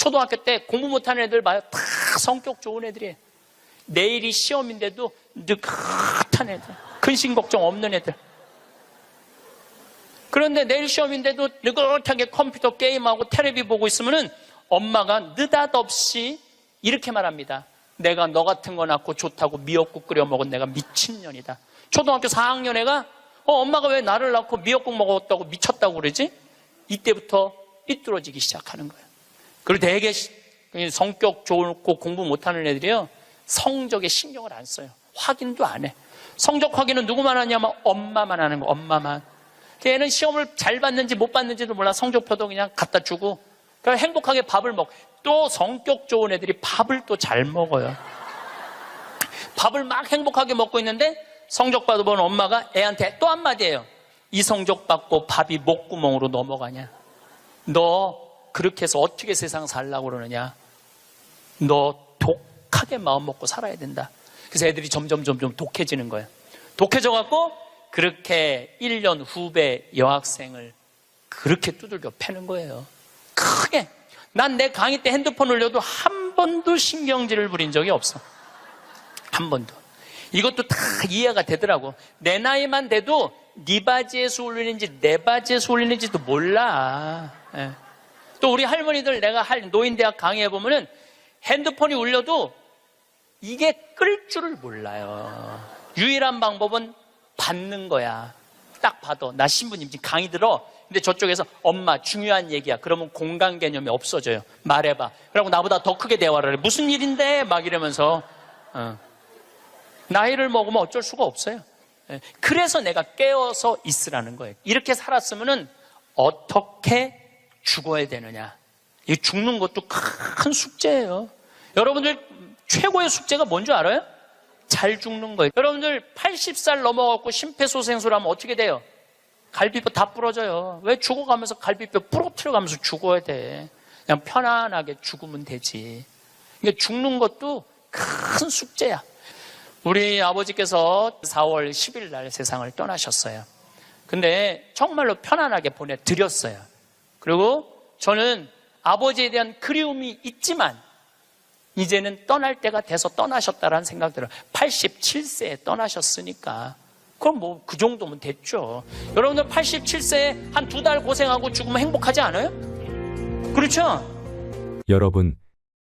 초등학교 때 공부 못하는 애들 봐요. 다 성격 좋은 애들이에요. 내일이 시험인데도 느긋한 애들, 근심 걱정 없는 애들. 그런데 내일 시험인데도 느긋하게 컴퓨터 게임하고 텔레비 보고 있으면은 엄마가 느닷없이 이렇게 말합니다. 내가 너 같은 거 낳고 좋다고 미역국 끓여 먹은 내가 미친년이다. 초등학교 4학년 애가 엄마가 왜 나를 낳고 미역국 먹었다고 미쳤다고 그러지? 이때부터 삐뚤어지기 시작하는 거예요. 그리고 되게 성격 좋고 공부 못하는 애들이요, 성적에 신경을 안 써요. 확인도 안 해. 성적 확인은 누구만 하냐면 엄마만 하는 거. 엄마만. 걔는 시험을 잘 봤는지 못 봤는지도 몰라. 성적표도 그냥 갖다 주고. 그러니까 행복하게 밥을 먹고. 또 성격 좋은 애들이 밥을 또 잘 먹어요. 밥을 막 행복하게 먹고 있는데 성적 받아본 엄마가 애한테 또 한마디예요. 이 성적 받고 밥이 목구멍으로 넘어가냐? 너 그렇게 해서 어떻게 세상 살라고 그러느냐? 너 독하게 마음 먹고 살아야 된다. 그래서 애들이 점점 독해지는 거예요. 독해져갖고 그렇게 1년 후배 여학생을 그렇게 두들겨 패는 거예요. 크게. 난 내 강의 때 핸드폰 올려도 한 번도 신경질을 부린 적이 없어. 한 번도. 이것도 다 이해가 되더라고. 내 나이만 돼도 네 바지에서 울리는지 내 바지에서 울리는지도 몰라. 예. 또 우리 할머니들 내가 노인대학 강의해보면은 핸드폰이 울려도 이게 끌 줄을 몰라요. 유일한 방법은 받는 거야. 딱 봐도. 나 신부님 지금 강의 들어. 근데 저쪽에서 엄마 중요한 얘기야. 그러면 공간 개념이 없어져요. 말해봐. 그러고 나보다 더 크게 대화를 해. 무슨 일인데? 막 이러면서. 나이를 먹으면 어쩔 수가 없어요. 그래서 내가 깨어서 있으라는 거예요. 이렇게 살았으면은 어떻게 죽어야 되느냐. 이 죽는 것도 큰 숙제예요. 여러분들 최고의 숙제가 뭔지 알아요? 잘 죽는 거예요. 여러분들 80살 넘어갖고 심폐소생술 하면 어떻게 돼요? 갈비뼈 다 부러져요. 왜 죽어가면서 갈비뼈 부러뜨려가면서 죽어야 돼? 그냥 편안하게 죽으면 되지. 그러니까 죽는 것도 큰 숙제야. 우리 아버지께서 4월 10일 날 세상을 떠나셨어요. 근데 정말로 편안하게 보내드렸어요. 그리고 저는 아버지에 대한 그리움이 있지만 이제는 떠날 때가 돼서 떠나셨다라는 생각 들어요. 87세에 떠나셨으니까 그럼 뭐 그 정도면 됐죠. 여러분들 87세에 한 2달 고생하고 죽으면 행복하지 않아요? 그렇죠? 여러분,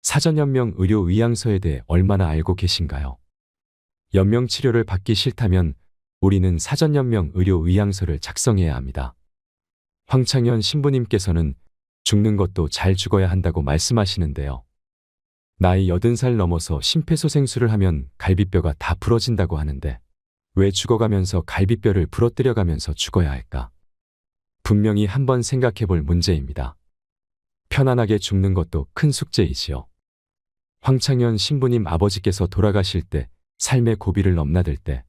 사전연명 의료 의향서에 대해 얼마나 알고 계신가요? 연명 치료를 받기 싫다면 우리는 사전연명 의료 의향서를 작성해야 합니다. 황창현 신부님께서는 죽는 것도 잘 죽어야 한다고 말씀하시는데요. 나이 80살 넘어서 심폐소생술을 하면 갈비뼈가 다 부러진다고 하는데 왜 죽어가면서 갈비뼈를 부러뜨려가면서 죽어야 할까? 분명히 한번 생각해 볼 문제입니다. 편안하게 죽는 것도 큰 숙제이지요. 황창현 신부님 아버지께서 돌아가실 때 삶의 고비를 넘나들 때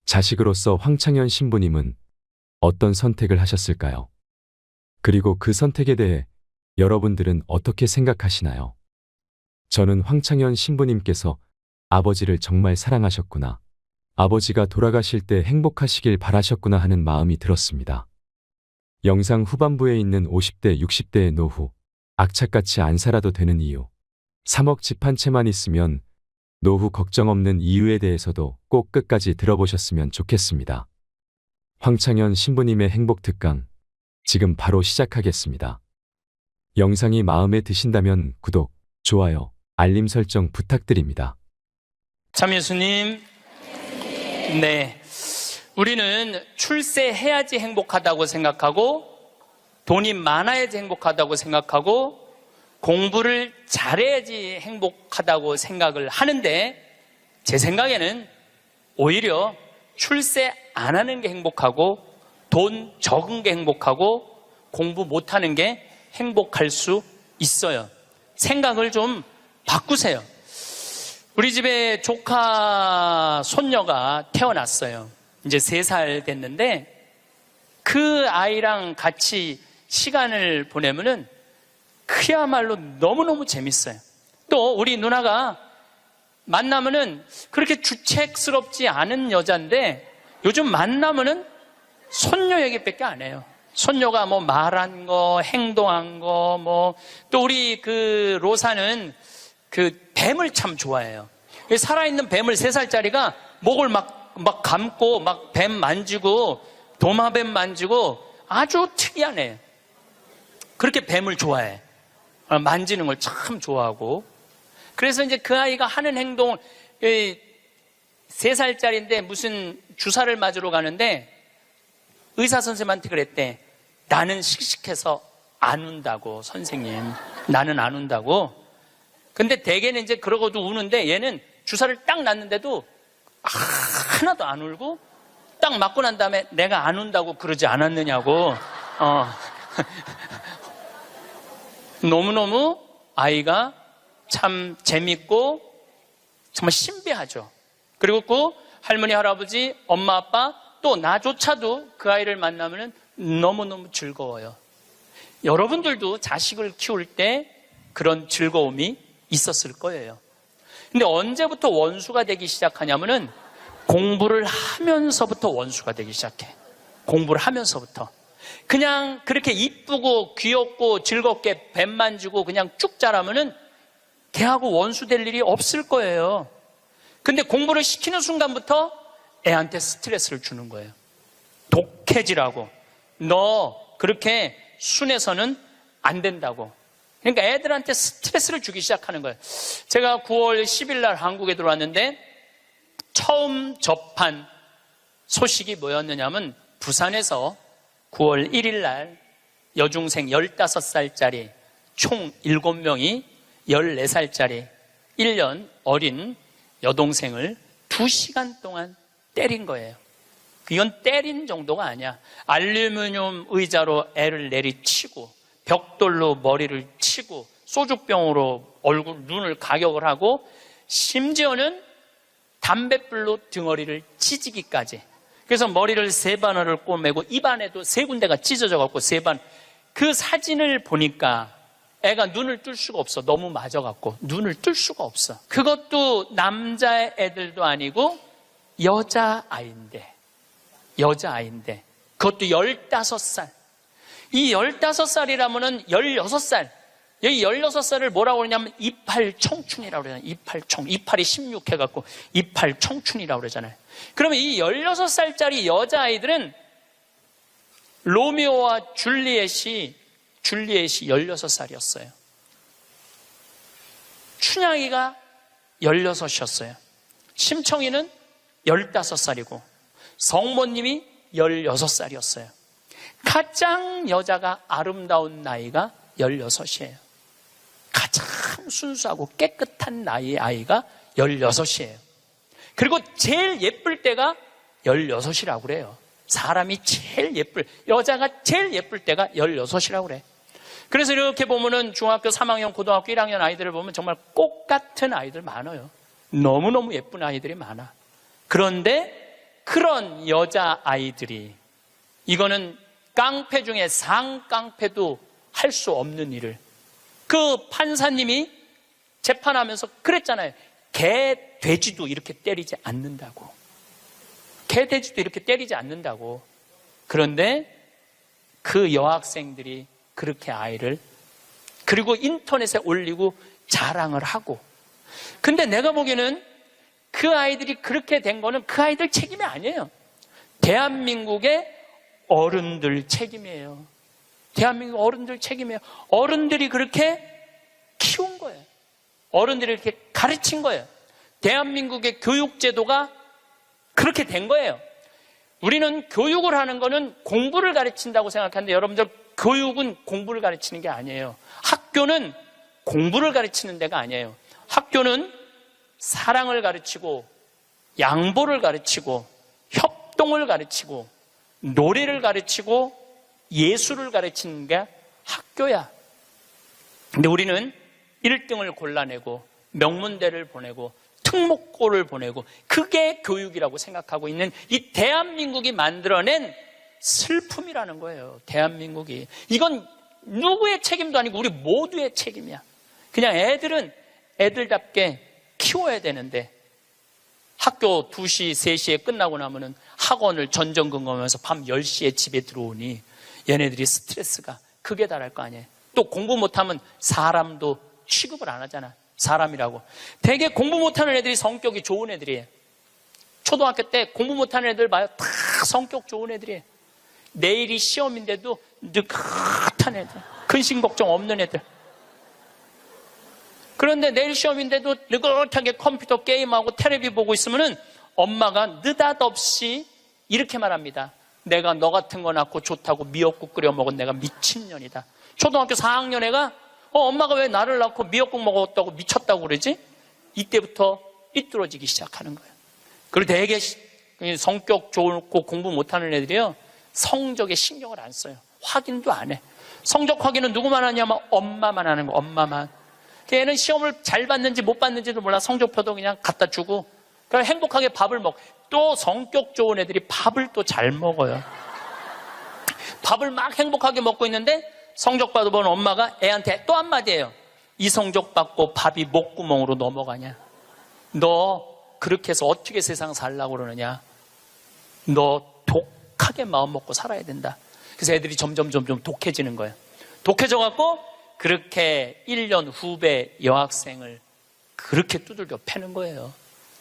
자식으로서 황창현 신부님은 어떤 선택을 하셨을까요? 그리고 그 선택에 대해 여러분들은 어떻게 생각하시나요? 저는 황창현 신부님께서 아버지를 정말 사랑하셨구나. 아버지가 돌아가실 때 행복하시길 바라셨구나 하는 마음이 들었습니다. 영상 후반부에 있는 50대, 60대의 노후, 악착같이 안 살아도 되는 이유, 3억 집 한 채만 있으면 노후 걱정 없는 이유에 대해서도 꼭 끝까지 들어보셨으면 좋겠습니다. 황창현 신부님의 행복 특강, 지금 바로 시작하겠습니다. 영상이 마음에 드신다면 구독, 좋아요, 알림 설정 부탁드립니다. 참 예수님, 네, 우리는 출세해야지 행복하다고 생각하고 돈이 많아야지 행복하다고 생각하고 공부를 잘해야지 행복하다고 생각을 하는데 제 생각에는 오히려 출세 안 하는 게 행복하고 돈 적은 게 행복하고 공부 못하는 게 행복할 수 있어요. 생각을 좀 바꾸세요. 우리 집에 조카 손녀가 태어났어요. 이제 3살 됐는데 그 아이랑 같이 시간을 보내면은 그야말로 너무너무 재밌어요. 또 우리 누나가 만나면은 그렇게 주책스럽지 않은 여자인데 요즘 만나면은 손녀 얘기밖에 안 해요. 손녀가 뭐 말한 거, 행동한 거, 뭐, 또 우리 그 로사는 그 뱀을 참 좋아해요. 살아있는 뱀을 3살짜리가 목을 막 감고 막 뱀 만지고 도마뱀 만지고 아주 특이하네. 그렇게 뱀을 좋아해. 만지는 걸 참 좋아하고. 그래서 이제 그 아이가 하는 행동을 3살짜리인데 무슨 주사를 맞으러 가는데 의사 선생님한테 그랬대. 나는 씩씩해서 안 운다고, 선생님. 나는 안 운다고. 근데 대개는 이제 그러고도 우는데 얘는 주사를 딱 놨는데도 하나도 안 울고 딱 맞고 난 다음에 내가 안 운다고 그러지 않았느냐고. 너무너무 아이가 참 재밌고 정말 신비하죠. 그리고 그 할머니, 할아버지, 엄마, 아빠 또 나조차도 그 아이를 만나면 너무너무 즐거워요. 여러분들도 자식을 키울 때 그런 즐거움이 있었을 거예요. 근데 언제부터 원수가 되기 시작하냐면은 공부를 하면서부터 원수가 되기 시작해. 공부를 하면서부터. 그냥 그렇게 이쁘고 귀엽고 즐겁게 뱀 만지고 그냥 쭉 자라면은 걔하고 원수 될 일이 없을 거예요. 근데 공부를 시키는 순간부터 애한테 스트레스를 주는 거예요. 독해지라고. 너 그렇게 순해서는 안 된다고. 그러니까 애들한테 스트레스를 주기 시작하는 거예요. 제가 9월 10일 날 한국에 들어왔는데 처음 접한 소식이 뭐였느냐면 부산에서 9월 1일 날 여중생 15살짜리 총 7명이 14살짜리 1년 어린 여동생을 2시간 동안 때린 거예요. 이건 때린 정도가 아니야. 알루미늄 의자로 애를 내리치고 벽돌로 머리를 치고 소주병으로 얼굴, 눈을 가격을 하고 심지어는 담뱃불로 등어리를 찢기까지. 그래서 머리를 3바늘을 꼬매고 입안에도 3군데가 찢어져 갖고 3번. 그 사진을 보니까 애가 눈을 뜰 수가 없어. 너무 맞아갖고 눈을 뜰 수가 없어. 그것도 남자애들도 아니고 여자아이인데 그것도 15살. 이 15살이라면은 16살. 여기 16살을 뭐라고 그러냐면 이팔 청춘이라고 그러잖아요. 이팔이 16 해갖고 이팔 청춘이라고 그러잖아요. 그러면 이 16살짜리 여자아이들은 로미오와 줄리엣이 16살이었어요. 춘향이가 16이었어요. 심청이는 15살이고 성모님이 16살이었어요. 가장 여자가 아름다운 나이가 16이에요. 가장 순수하고 깨끗한 나이의 아이가 16이에요. 그리고 제일 예쁠 때가 16이라고 그래요. 사람이 제일 여자가 제일 예쁠 때가 16이라고 그래. 그래서 이렇게 보면은 중학교 3학년, 고등학교 1학년 아이들을 보면 정말 꽃 같은 아이들 많아요. 너무너무 예쁜 아이들이 많아. 그런데 그런 여자 아이들이, 이거는 깡패 중에 상깡패도 할 수 없는 일을, 그 판사님이 재판하면서 그랬잖아요. 개, 돼지도 이렇게 때리지 않는다고. 개, 돼지도 이렇게 때리지 않는다고. 그런데 그 여학생들이 그렇게 아이를, 그리고 인터넷에 올리고 자랑을 하고. 근데 내가 보기에는 그 아이들이 그렇게 된 거는 그 아이들 책임이 아니에요. 대한민국의 어른들 책임이에요. 대한민국 어른들 책임이에요. 어른들이 그렇게 키운 거예요. 어른들이 이렇게 가르친 거예요. 대한민국의 교육제도가 그렇게 된 거예요. 우리는 교육을 하는 거는 공부를 가르친다고 생각하는데 여러분들, 교육은 공부를 가르치는 게 아니에요. 학교는 공부를 가르치는 데가 아니에요. 학교는 사랑을 가르치고 양보를 가르치고 협동을 가르치고 노래를 가르치고 예술을 가르치는 게 학교야. 근데 우리는 1등을 골라내고 명문대를 보내고 특목고를 보내고 그게 교육이라고 생각하고 있는 이 대한민국이 만들어낸 슬픔이라는 거예요. 대한민국이. 이건 누구의 책임도 아니고 우리 모두의 책임이야. 그냥 애들은 애들답게 키워야 되는데 학교 2시, 3시에 끝나고 나면은 학원을 전전긍긍하면서 밤 10시에 집에 들어오니 얘네들이 스트레스가 극에 달할 거 아니에요. 또 공부 못하면 사람도 취급을 안 하잖아. 사람이라고. 되게 공부 못하는 애들이 성격이 좋은 애들이에요. 초등학교 때 공부 못하는 애들 봐요. 다 성격 좋은 애들이에요. 내일이 시험인데도 느긋한 애들. 근심 걱정 없는 애들. 그런데 내일 시험인데도 느긋하게 컴퓨터 게임하고 텔레비 보고 있으면은 엄마가 느닷없이 이렇게 말합니다. 내가 너 같은 거 낳고 좋다고 미역국 끓여 먹은 내가 미친년이다. 초등학교 4학년 애가 엄마가 왜 나를 낳고 미역국 먹었다고 미쳤다고 그러지? 이때부터 삐뚤어지기 시작하는 거예요. 그리고 되게 성격 좋고 공부 못하는 애들이요, 성적에 신경을 안 써요. 확인도 안 해. 성적 확인은 누구만 하냐면 엄마만 하는 거. 엄마만. 걔는 시험을 잘 봤는지 못 봤는지도 몰라. 성적표도 그냥 갖다 주고 그냥 행복하게 밥을 먹고. 또 성격 좋은 애들이 밥을 또 잘 먹어요. 밥을 막 행복하게 먹고 있는데 성적 받아본 엄마가 애한테 또 한마디예요. 이 성적 받고 밥이 목구멍으로 넘어가냐? 너 그렇게 해서 어떻게 세상 살라고 그러느냐? 너 독하게 마음 먹고 살아야 된다. 그래서 애들이 점점 독해지는 거예요. 독해져갖고 그렇게 1년 후배 여학생을 그렇게 두들겨 패는 거예요.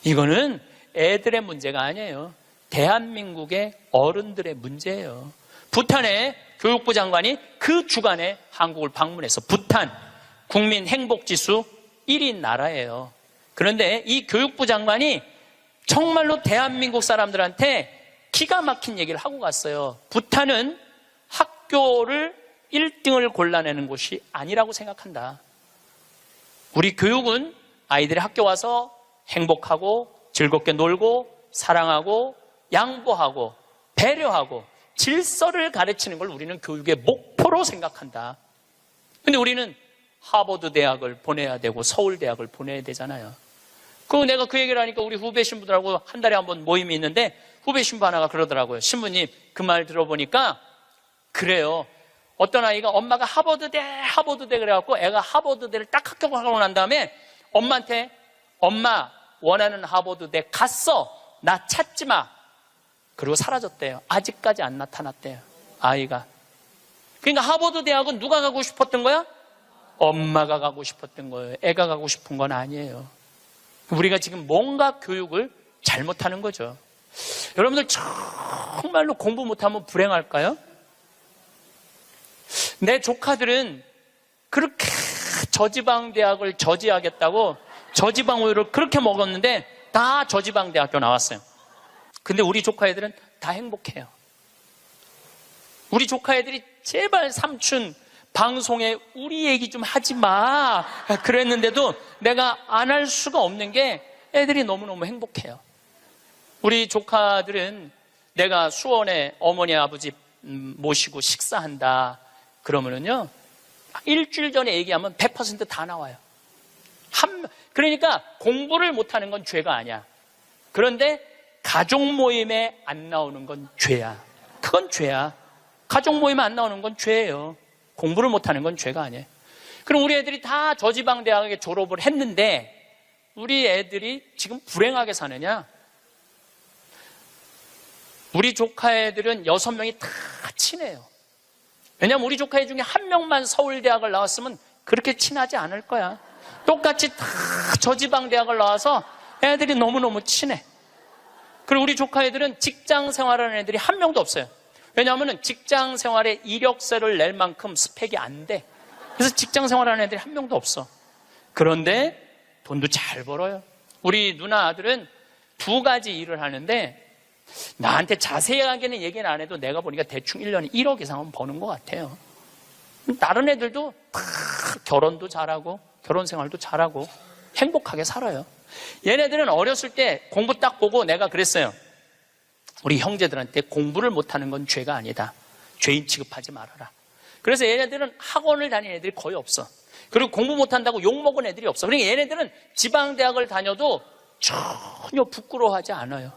이거는 애들의 문제가 아니에요. 대한민국의 어른들의 문제예요. 부탄의 교육부 장관이 그 주간에 한국을 방문해서 부탄 국민 행복지수 1위 나라예요. 그런데 이 교육부 장관이 정말로 대한민국 사람들한테 기가 막힌 얘기를 하고 갔어요. 부탄은 학교를 1등을 골라내는 곳이 아니라고 생각한다. 우리 교육은 아이들이 학교 와서 행복하고 즐겁게 놀고 사랑하고 양보하고 배려하고 질서를 가르치는 걸 우리는 교육의 목표로 생각한다. 근데 우리는 하버드 대학을 보내야 되고 서울대학을 보내야 되잖아요. 내가 그 얘기를 하니까 우리 후배 신부들하고 한 달에 한 번 모임이 있는데 후배 신부 하나가 그러더라고요. 신부님, 그 말 들어보니까 그래요. 어떤 아이가 엄마가 하버드대 그래갖고 애가 하버드대를 딱 합격하고 난 다음에 엄마한테 엄마 원하는 하버드대 갔어. 나 찾지 마. 그리고 사라졌대요. 아직까지 안 나타났대요. 아이가. 그러니까 하버드 대학은 누가 가고 싶었던 거야? 엄마가 가고 싶었던 거예요. 애가 가고 싶은 건 아니에요. 우리가 지금 뭔가 교육을 잘못하는 거죠. 여러분들 정말로 공부 못하면 불행할까요? 내 조카들은 그렇게 저지방 대학을 저지하겠다고 저지방 우유를 그렇게 먹었는데 다 저지방 대학교 나왔어요. 근데 우리 조카 애들은 다 행복해요. 우리 조카 애들이 제발 삼촌 방송에 우리 얘기 좀 하지 마 그랬는데도 내가 안 할 수가 없는 게 애들이 너무너무 행복해요. 우리 조카들은 내가 수원에 어머니 아버지 모시고 식사한다 그러면은요, 일주일 전에 얘기하면 100% 다 나와요. 그러니까 공부를 못하는 건 죄가 아니야. 그런데 가족 모임에 안 나오는 건 죄야. 그건 죄야. 가족 모임에 안 나오는 건 죄예요. 공부를 못하는 건 죄가 아니에요. 그럼 우리 애들이 다 저지방 대학에 졸업을 했는데 우리 애들이 지금 불행하게 사느냐? 우리 조카 애들은 6명이 다 친해요. 왜냐하면 우리 조카 애 중에 한 명만 서울대학을 나왔으면 그렇게 친하지 않을 거야. 똑같이 다 저지방 대학을 나와서 애들이 너무너무 친해. 그리고 우리 조카 애들은 직장 생활하는 애들이 한 명도 없어요. 왜냐하면 직장 생활에 이력서를 낼 만큼 스펙이 안 돼. 그래서 직장 생활하는 애들이 한 명도 없어. 그런데 돈도 잘 벌어요. 우리 누나 아들은 2가지 일을 하는데 나한테 자세하게는 얘기는 안 해도 내가 보니까 대충 1년에 1억 이상은 버는 것 같아요. 다른 애들도 다 결혼도 잘하고 결혼 생활도 잘하고 행복하게 살아요. 얘네들은 어렸을 때 공부 딱 보고 내가 그랬어요. 우리 형제들한테 공부를 못하는 건 죄가 아니다. 죄인 취급하지 말아라. 그래서 얘네들은 학원을 다니는 애들이 거의 없어. 그리고 공부 못한다고 욕먹은 애들이 없어. 그러니까 얘네들은 지방대학을 다녀도 전혀 부끄러워하지 않아요.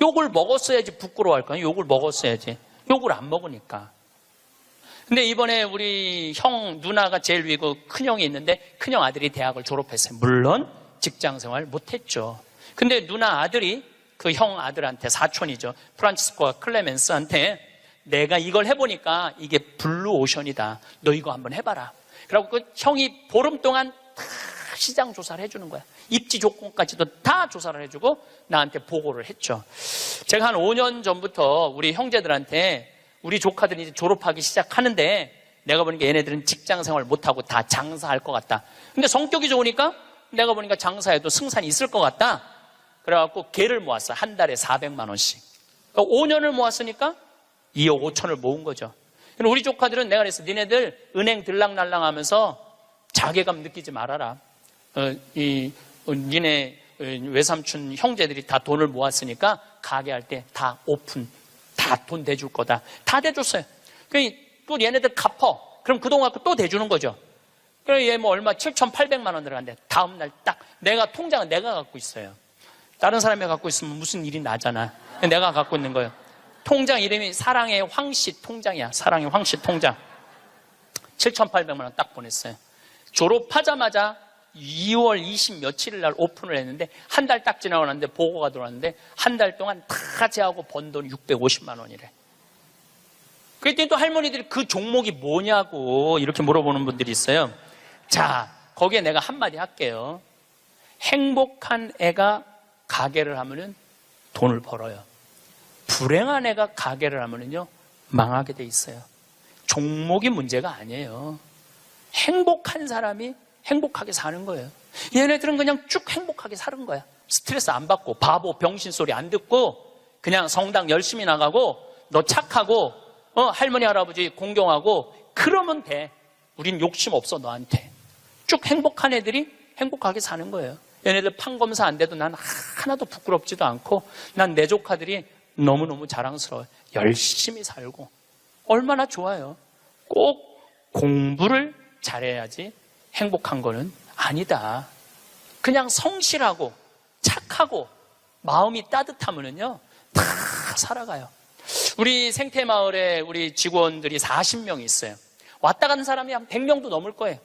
욕을 먹었어야지 부끄러워할까요? 욕을 먹었어야지. 욕을 안 먹으니까. 근데 이번에 우리 형 누나가 제일 위고 큰형이 있는데 큰형 아들이 대학을 졸업했어요. 물론 직장생활 못했죠. 근데 누나 아들이 그 형 아들한테 사촌이죠. 프란치스코와 클레멘스한테 내가 이걸 해보니까 이게 블루오션이다. 너 이거 한번 해봐라. 그리고 그 형이 보름 동안 다 시장 조사를 해주는 거야. 입지 조건까지도 다 조사를 해주고 나한테 보고를 했죠. 제가 한 5년 전부터 우리 형제들한테 우리 조카들이 이제 졸업하기 시작하는데 내가 보니까 얘네들은 직장 생활 못하고 다 장사할 것 같다. 근데 성격이 좋으니까 내가 보니까 장사에도 승산이 있을 것 같다. 그래갖고 개를 모았어. 한 달에 400만 원씩. 5년을 모았으니까 2억 5천을 모은 거죠. 우리 조카들은 내가 그랬어. 니네들 은행 들락날락 하면서 자괴감 느끼지 말아라. 니네 외삼촌 형제들이 다 돈을 모았으니까 가게 할 때 다 오픈, 다 돈 대줄 거다. 다 대줬어요. 또 얘네들 갚어. 그럼 그 돈 갖고 또 대주는 거죠. 그래 얘 뭐 얼마 7,800만 원 들어갔는데 다음날 딱 내가 통장은 내가 갖고 있어요. 다른 사람이 갖고 있으면 무슨 일이 나잖아. 내가 갖고 있는 거예요. 통장 이름이 사랑의 황씨 통장이야. 사랑의 황씨 통장. 7,800만 원 딱 보냈어요. 졸업하자마자 2월 20 며칠일 날 오픈을 했는데 한 달 딱 지나고 났는데 보고가 들어왔는데 한 달 동안 다 제하고 번 돈 650만 원이래. 그랬더니 또 할머니들이 그 종목이 뭐냐고 이렇게 물어보는 분들이 있어요. 자, 거기에 내가 한마디 할게요. 행복한 애가 가게를 하면은 돈을 벌어요. 불행한 애가 가게를 하면은요 망하게 돼 있어요. 종목이 문제가 아니에요. 행복한 사람이 행복하게 사는 거예요. 얘네들은 그냥 쭉 행복하게 사는 거야. 스트레스 안 받고 바보 병신 소리 안 듣고 그냥 성당 열심히 나가고 너 착하고 할머니 할아버지 공경하고 그러면 돼. 우린 욕심 없어 너한테. 쭉 행복한 애들이 행복하게 사는 거예요. 얘네들 판검사 안 돼도 난 하나도 부끄럽지도 않고 난 내 조카들이 너무너무 자랑스러워요. 열심히 살고 얼마나 좋아요. 꼭 공부를 잘해야지 행복한 거는 아니다. 그냥 성실하고 착하고 마음이 따뜻하면은요 다 살아가요. 우리 생태마을에 우리 직원들이 40명이 있어요. 왔다 가는 사람이 한 100명도 넘을 거예요.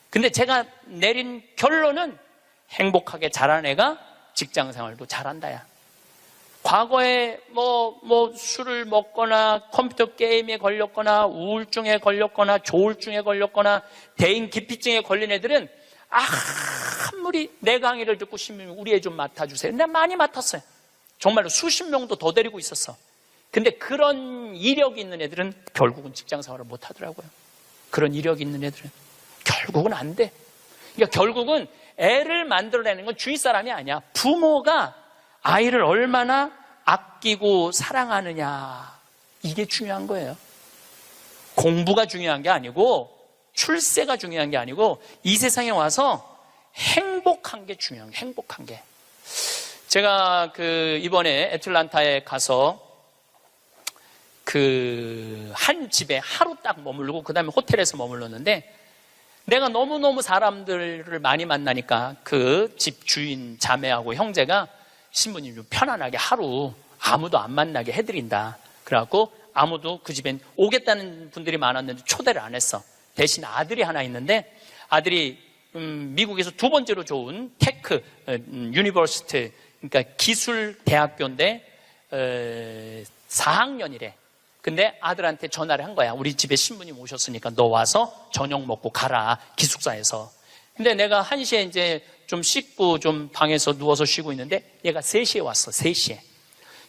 근데 제가 내린 결론은 행복하게 자란 애가 직장생활도 잘한다야. 과거에 술을 먹거나 컴퓨터 게임에 걸렸거나 우울증에 걸렸거나 조울증에 걸렸거나 대인 기피증에 걸린 애들은 아무리 내 강의를 듣고 싶으면 우리 애 좀 맡아주세요. 내가 많이 맡았어요. 정말로 수십 명도 더 데리고 있었어. 근데 그런 이력이 있는 애들은 결국은 직장생활을 못 하더라고요. 그런 이력이 있는 애들은 결국은 안 돼. 그러니까 결국은 애를 만들어내는 건 주위 사람이 아니야. 부모가 아이를 얼마나 아끼고 사랑하느냐, 이게 중요한 거예요. 공부가 중요한 게 아니고 출세가 중요한 게 아니고 이 세상에 와서 행복한 게 중요한 게, 행복한 게. 제가 이번에 애틀란타에 가서 한 집에 하루 딱 머물고 그 다음에 호텔에서 머물렀는데 내가 너무너무 사람들을 많이 만나니까 그 집 주인 자매하고 형제가 신부님 좀 편안하게 하루 아무도 안 만나게 해드린다. 그래갖고 아무도 그 집엔 오겠다는 분들이 많았는데 초대를 안 했어. 대신 아들이 하나 있는데 아들이 미국에서 두 번째로 좋은 테크 유니버시티, 그러니까 기술 대학교인데 4학년이래. 근데 아들한테 전화를 한 거야. 우리 집에 신부님 오셨으니까 너 와서 저녁 먹고 가라, 기숙사에서. 근데 내가 1시에 이제 좀 씻고 좀 방에서 누워서 쉬고 있는데 얘가 3시에 왔어. 3시에.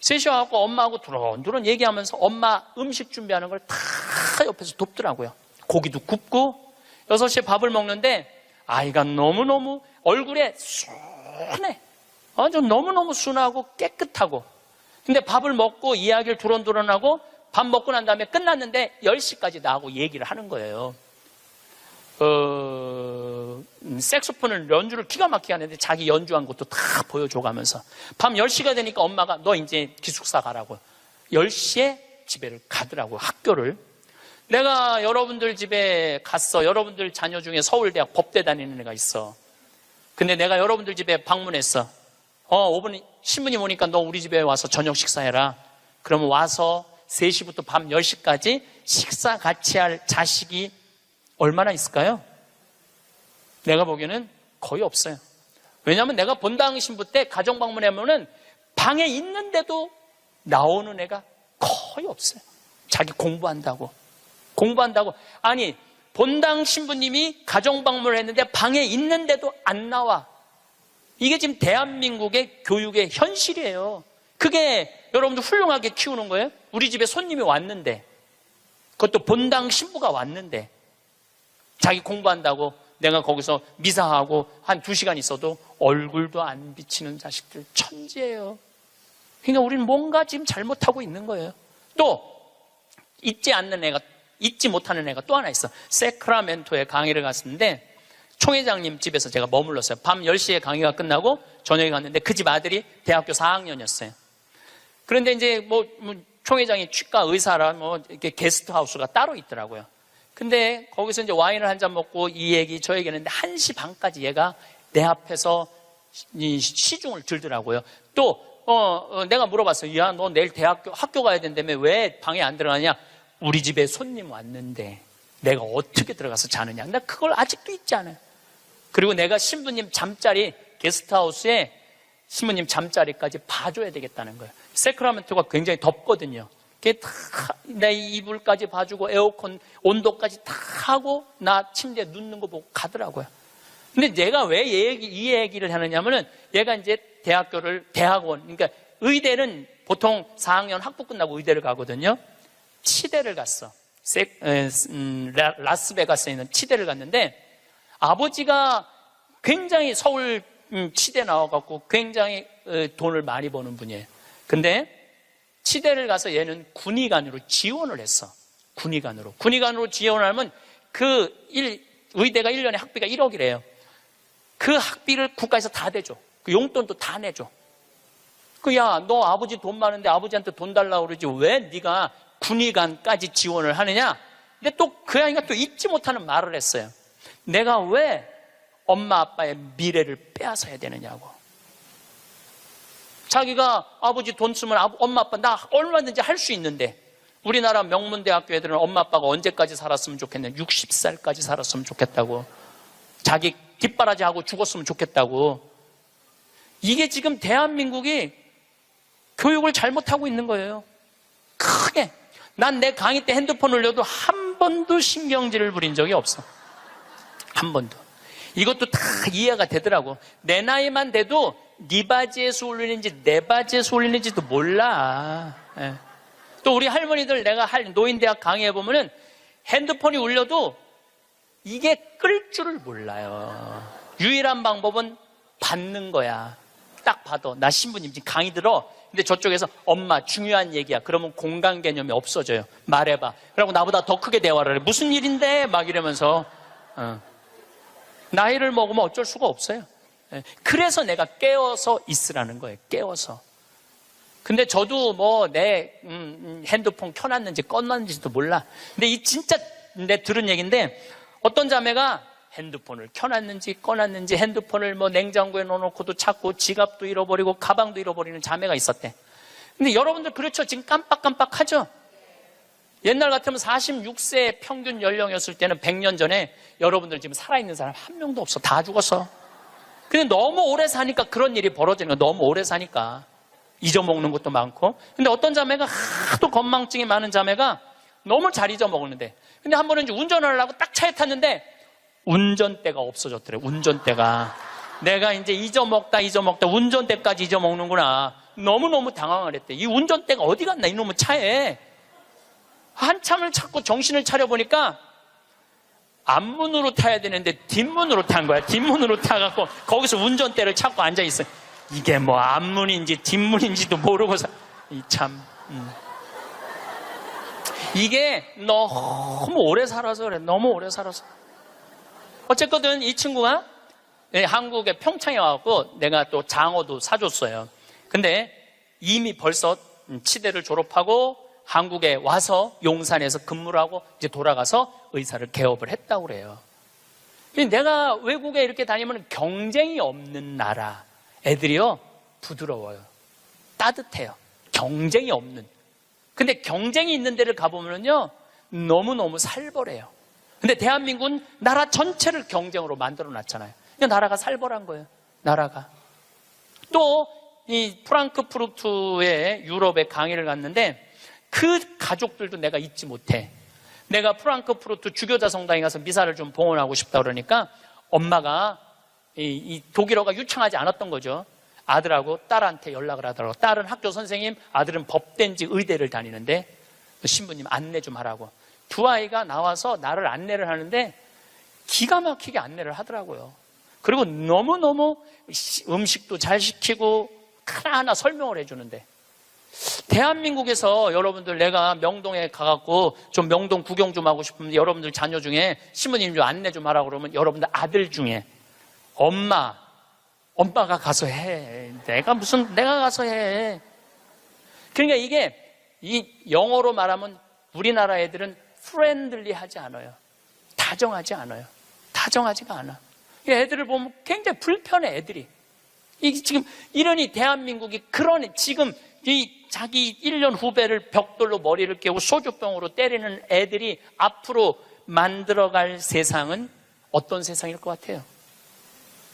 3시에 와서 엄마하고 두런두런 얘기하면서 엄마 음식 준비하는 걸 다 옆에서 돕더라고요. 고기도 굽고 6시에 밥을 먹는데 아이가 너무너무 얼굴에 순해. 아주 너무너무 순하고 깨끗하고. 근데 밥을 먹고 이야기를 두런두런하고 밥 먹고 난 다음에 끝났는데 10시까지 나하고 얘기를 하는 거예요. 색소폰을 연주를 기가 막히게 하는데 자기 연주한 것도 다 보여줘가면서 밤 10시가 되니까 엄마가 너 이제 기숙사 가라고 10시에 집에를 가더라고, 학교를. 내가 여러분들 집에 갔어. 여러분들 자녀 중에 서울대학 법대 다니는 애가 있어. 근데 내가 여러분들 집에 방문했어. 5분 신부님 오니까 너 우리 집에 와서 저녁 식사해라. 그러면 와서 3시부터 밤 10시까지 식사 같이 할 자식이 얼마나 있을까요? 내가 보기에는 거의 없어요. 왜냐하면 내가 본당 신부 때 가정 방문하면은 방에 있는데도 나오는 애가 거의 없어요. 자기 공부한다고. 아니, 본당 신부님이 가정방문을 했는데 방에 있는데도 안 나와. 이게 지금 대한민국의 교육의 현실이에요. 그게 여러분들 훌륭하게 키우는 거예요? 우리 집에 손님이 왔는데, 그것도 본당 신부가 왔는데, 자기 공부한다고 내가 거기서 미사하고 한 2시간 있어도 얼굴도 안 비치는 자식들 천지예요. 그러니까 우리는 뭔가 지금 잘못하고 있는 거예요. 또 잊지 못하는 애가 또 하나 있어. 세크라멘토에 강의를 갔었는데 총회장님 집에서 제가 머물렀어요. 밤 10시에 강의가 끝나고 저녁에 갔는데 그 집 아들이 대학교 4학년이었어요. 그런데 이제 총회장이 치과 의사라 이렇게 게스트하우스가 따로 있더라고요. 근데 거기서 이제 와인을 한 잔 먹고 이 얘기 저 얘기 했는데 1시 반까지 얘가 내 앞에서 이 시중을 들더라고요. 또 내가 물어봤어요. 야, 너 내일 학교 가야 된다며 왜 방에 안 들어가냐? 우리 집에 손님 왔는데 내가 어떻게 들어가서 자느냐? 나 그걸 아직도 잊지 않아요. 그리고 내가 신부님 잠자리 게스트하우스에 신부님 잠자리까지 봐줘야 되겠다는 거예요. 세크라멘토가 굉장히 덥거든요. 내 이불까지 봐주고 에어컨 온도까지 다 하고 나 침대에 눕는 거 보고 가더라고요. 근데 내가 왜 이 얘기를 하느냐면은 얘가 이제 대학원, 그러니까 의대는 보통 4학년 학부 끝나고 의대를 가거든요. 치대를 갔어. 라스베가스에 있는 치대를 갔는데 아버지가 굉장히 서울 치대 나와갖고 굉장히 돈을 많이 버는 분이에요. 근데 치대를 가서 얘는 군의관으로 지원을 했어. 군의관으로 지원을 하면 의대가 1년에 학비가 1억이래요. 그 학비를 국가에서 다 대줘. 그 용돈도 다 내줘. 야, 너 아버지 돈 많은데 아버지한테 돈 달라고 그러지 왜 네가 군의관까지 지원을 하느냐? 근데 또 그 아이가 또 잊지 못하는 말을 했어요. 내가 왜 엄마 아빠의 미래를 빼앗아야 되느냐고. 자기가 아버지 돈 쓰면 엄마 아빠 나 얼마든지 할 수 있는데 우리나라 명문대학교 애들은 엄마 아빠가 언제까지 살았으면 좋겠냐? 60살까지 살았으면 좋겠다고. 자기 뒷바라지하고 죽었으면 좋겠다고. 이게 지금 대한민국이 교육을 잘못하고 있는 거예요. 크게. 난 내 강의 때 핸드폰 올려도 한 번도 신경질을 부린 적이 없어. 한 번도. 이것도 다 이해가 되더라고. 내 나이만 돼도 네 바지에서 올리는지 내 바지에서 올리는지도 몰라. 예. 또 우리 할머니들 내가 노인대학 강의해보면은 핸드폰이 울려도 이게 끌 줄을 몰라요. 유일한 방법은 받는 거야. 딱 봐도 나 신부님 지금 강의 들어. 근데 저쪽에서 엄마 중요한 얘기야. 그러면 공간 개념이 없어져요. 말해봐. 그러고 나보다 더 크게 대화를 해. 무슨 일인데? 막 이러면서. 나이를 먹으면 어쩔 수가 없어요. 그래서 내가 깨워서 있으라는 거예요. 깨워서. 근데 저도 내 핸드폰 켜놨는지 꺼놨는지도 몰라. 근데 진짜 내 들은 얘기인데 어떤 자매가 핸드폰을 켜놨는지 꺼놨는지 핸드폰을 냉장고에 넣어놓고도 찾고 지갑도 잃어버리고 가방도 잃어버리는 자매가 있었대. 근데 여러분들 그렇죠? 지금 깜빡깜빡하죠? 옛날 같으면 46세 평균 연령이었을 때는 100년 전에 여러분들 지금 살아있는 사람 한 명도 없어. 다 죽었어. 근데 너무 오래 사니까 그런 일이 벌어지는 거야. 너무 오래 사니까. 잊어먹는 것도 많고. 근데 어떤 자매가 하도 건망증이 많은 자매가 너무 잘 잊어먹었는데. 근데 한 번은 이제 운전을 하려고 딱 차에 탔는데 운전대가 없어졌더래. 운전대가. 내가 이제 잊어먹다 운전대까지 잊어먹는구나. 너무너무 당황을 했대. 이 운전대가 어디 갔나 이놈의 차에. 한참을 찾고 정신을 차려보니까 앞문으로 타야 되는데 뒷문으로 탄 거야. 뒷문으로 타갖고 거기서 운전대를 찾고 앉아있어. 이게 앞문인지 뒷문인지도 모르고서 이게 너무 오래 살아서 그래. 너무 오래 살아서. 어쨌거든 이 친구가 한국의 평창에 와갖고 내가 또 장어도 사줬어요. 근데 이미 벌써 치대를 졸업하고 한국에 와서 용산에서 근무를 하고 이제 돌아가서 의사를 개업을 했다고 그래요. 내가 외국에 이렇게 다니면 경쟁이 없는 나라 애들이요 부드러워요. 따뜻해요. 경쟁이 없는. 근데 경쟁이 있는 데를 가보면요 너무너무 살벌해요. 근데 대한민국은 나라 전체를 경쟁으로 만들어 놨잖아요. 나라가 살벌한 거예요. 나라가. 또 이 프랑크푸르트에 유럽에 강의를 갔는데 그 가족들도 내가 잊지 못해. 내가 프랑크푸르트 주교자 성당에 가서 미사를 좀 봉헌하고 싶다 그러니까 엄마가 이 독일어가 유창하지 않았던 거죠. 아들하고 딸한테 연락을 하더라고. 딸은 학교 선생님, 아들은 법대인지 의대를 다니는데 신부님 안내 좀 하라고. 두 아이가 나와서 나를 안내를 하는데 기가 막히게 안내를 하더라고요. 그리고 너무너무 음식도 잘 시키고 하나하나 설명을 해주는데, 대한민국에서 여러분들 내가 명동에 가갖고 좀 명동 구경 좀 하고 싶으면 여러분들 자녀 중에 신부님 좀 안내 좀 하라고 그러면 여러분들 아들 중에 엄마가 가서 해. 내가 가서 해. 그러니까 이게 이 영어로 말하면 우리나라 애들은 프렌들리하지 않아요. 다정하지 않아요. 다정하지가 않아. 애들을 보면 굉장히 불편해, 애들이. 지금 이러니 대한민국이 그런 지금 이 자기 1년 후배를 벽돌로 머리를 깨고 소주병으로 때리는 애들이 앞으로 만들어갈 세상은 어떤 세상일 것 같아요?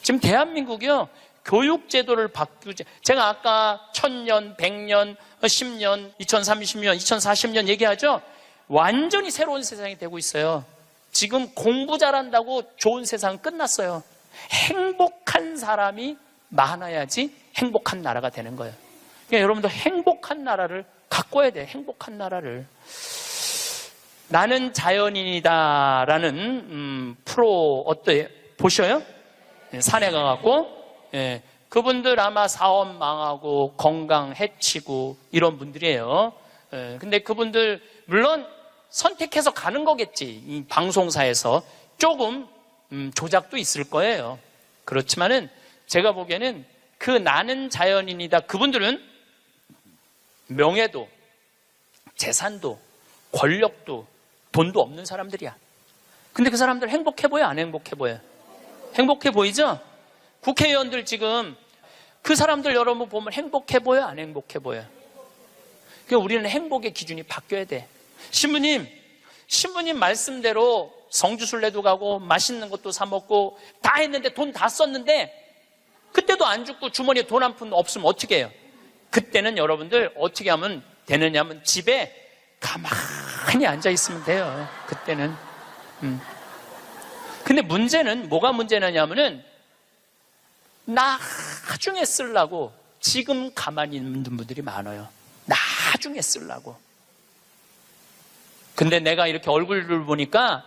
지금 대한민국이요, 교육제도를 바꾸지. 제가 아까 1000년, 100년, 10년, 2030년, 2040년 얘기하죠? 완전히 새로운 세상이 되고 있어요. 지금 공부 잘한다고 좋은 세상은 끝났어요. 행복한 사람이 많아야지 행복한 나라가 되는 거예요. 그러니까 여러분도 행복한 나라를 가꿔야 돼요. 행복한 나라를. 나는 자연인이다라는 프로 어때요? 보셔요? 산에 가갖고 그분들 아마 사업 망하고 건강 해치고 이런 분들이에요. 근데 그분들 물론 선택해서 가는 거겠지. 이 방송사에서 조금 조작도 있을 거예요. 그렇지만은 제가 보기에는 그 나는 자연인이다, 그분들은 명예도 재산도 권력도 돈도 없는 사람들이야. 근데 그 사람들 행복해 보여, 안 행복해 보여? 행복해 보이죠? 국회의원들 지금 그 사람들 여러분 보면 행복해 보여, 안 행복해 보여? 그러니까 우리는 행복의 기준이 바뀌어야 돼. 신부님 말씀대로 성주순례도 가고 맛있는 것도 사 먹고 다 했는데 돈 다 썼는데 그때도 안 죽고 주머니에 돈 한 푼 없으면 어떻게 해요? 그때는 여러분들 어떻게 하면 되느냐면 집에 가만히 앉아 있으면 돼요. 그때는. 근데 문제는 뭐가 문제냐면은 나중에 쓰려고 지금 가만히 있는 분들이 많아요. 나중에 쓰려고. 근데 내가 이렇게 얼굴을 보니까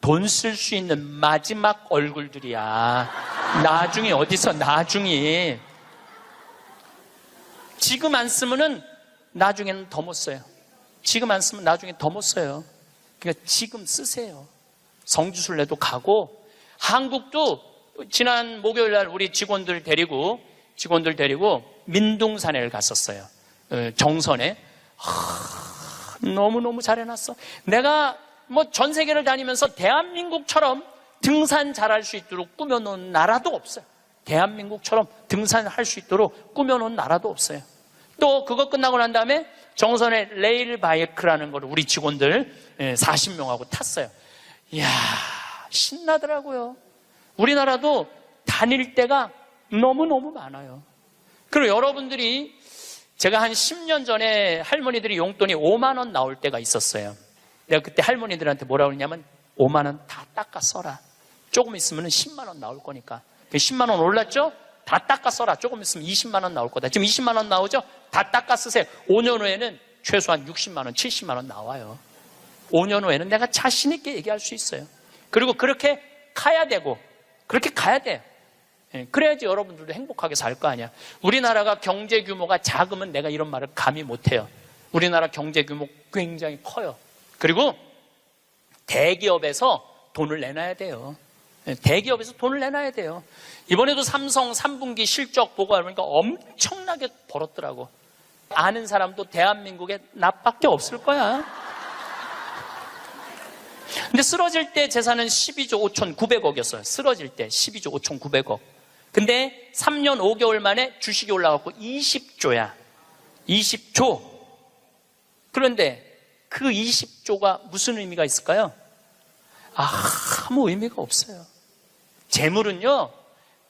돈 쓸 수 있는 마지막 얼굴들이야. 나중에 어디서 나중에. 지금 안 쓰면은 나중에는 더 못 써요. 지금 안 쓰면 나중에 더 못 써요. 그러니까 지금 쓰세요. 성주순례도 가고, 한국도 지난 목요일 날 우리 직원들 데리고 민둥산에를 갔었어요. 정선에. 너무너무 잘 해놨어. 내가 뭐 전 세계를 다니면서 대한민국처럼 등산 잘할 수 있도록 꾸며놓은 나라도 없어요. 대한민국처럼 등산할 수 있도록 꾸며놓은 나라도 없어요. 또 그거 끝나고 난 다음에 정선에 레일 바이크라는 걸 우리 직원들 40명하고 탔어요. 이야, 신나더라고요. 우리나라도 다닐 때가 너무너무 많아요. 그리고 여러분들이, 제가 한 10년 전에 할머니들이 용돈이 5만 원 나올 때가 있었어요. 내가 그때 할머니들한테 뭐라고 그러냐면 5만 원 다 닦아 써라. 조금 있으면 10만 원 나올 거니까. 10만 원 올랐죠? 다 닦아 써라. 조금 있으면 20만 원 나올 거다. 지금 20만 원 나오죠? 다 닦아 쓰세요. 5년 후에는 최소한 60만 원, 70만 원 나와요. 5년 후에는 내가 자신 있게 얘기할 수 있어요. 그리고 그렇게 가야 되고, 그렇게 가야 돼요. 그래야지 여러분들도 행복하게 살 거 아니야. 우리나라가 경제 규모가 작으면 내가 이런 말을 감히 못해요. 우리나라 경제 규모 굉장히 커요. 그리고 대기업에서 돈을 내놔야 돼요. 대기업에서 돈을 내놔야 돼요. 이번에도 삼성 3분기 실적 보고 하니까 엄청나게 벌었더라고. 아는 사람도 대한민국에 나밖에 없을 거야. 근데 쓰러질 때 재산은 12조 5,900억이었어요. 쓰러질 때 12조 5,900억. 근데 3년 5개월 만에 주식이 올라갔고 20조야. 20조. 그런데 그 20조가 무슨 의미가 있을까요? 아무 의미가 없어요. 재물은요,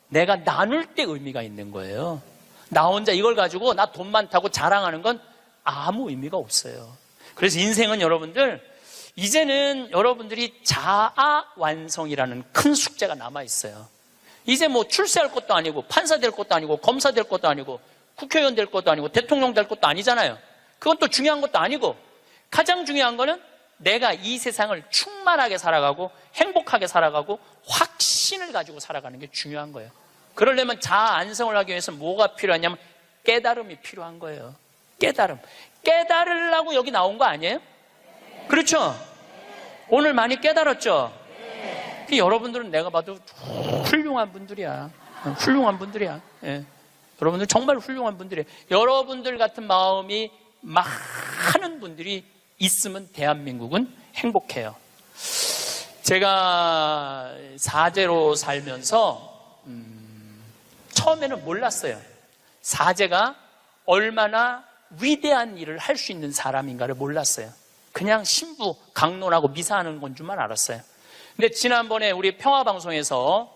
내가 나눌 때 의미가 있는 거예요. 나 혼자 이걸 가지고 나 돈 많다고 자랑하는 건 아무 의미가 없어요. 그래서 인생은 여러분들, 이제는 여러분들이 자아 완성이라는 큰 숙제가 남아있어요. 이제 뭐 출세할 것도 아니고, 판사 될 것도 아니고, 검사 될 것도 아니고, 국회의원 될 것도 아니고, 대통령 될 것도 아니잖아요. 그건 또 중요한 것도 아니고, 가장 중요한 거는 내가 이 세상을 충만하게 살아가고, 행복하게 살아가고, 확신을 가지고 살아가는 게 중요한 거예요. 그러려면 자아 안성을 하기 위해서 뭐가 필요하냐면 깨달음이 필요한 거예요. 깨달음. 깨달으려고 여기 나온 거 아니에요? 그렇죠? 오늘 많이 깨달았죠? 여러분들은 내가 봐도 훌륭한 분들이야. 훌륭한 분들이야. 예. 여러분들 정말 훌륭한 분들이에요. 여러분들 같은 마음이 많은 분들이 있으면 대한민국은 행복해요. 제가 사제로 살면서 처음에는 몰랐어요. 사제가 얼마나 위대한 일을 할 수 있는 사람인가를 몰랐어요. 그냥 신부 강론하고 미사하는 건 줄만 알았어요. 근데 지난번에 우리 평화방송에서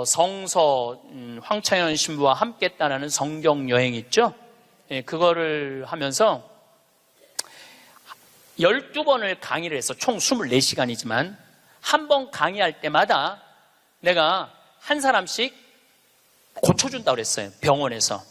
성서 황창현 신부와 함께 했다는 성경 여행 있죠? 예, 그거를 하면서 12번을 강의를 해서 총 24시간이지만 한 번 강의할 때마다 내가 한 사람씩 고쳐준다고 그랬어요. 병원에서.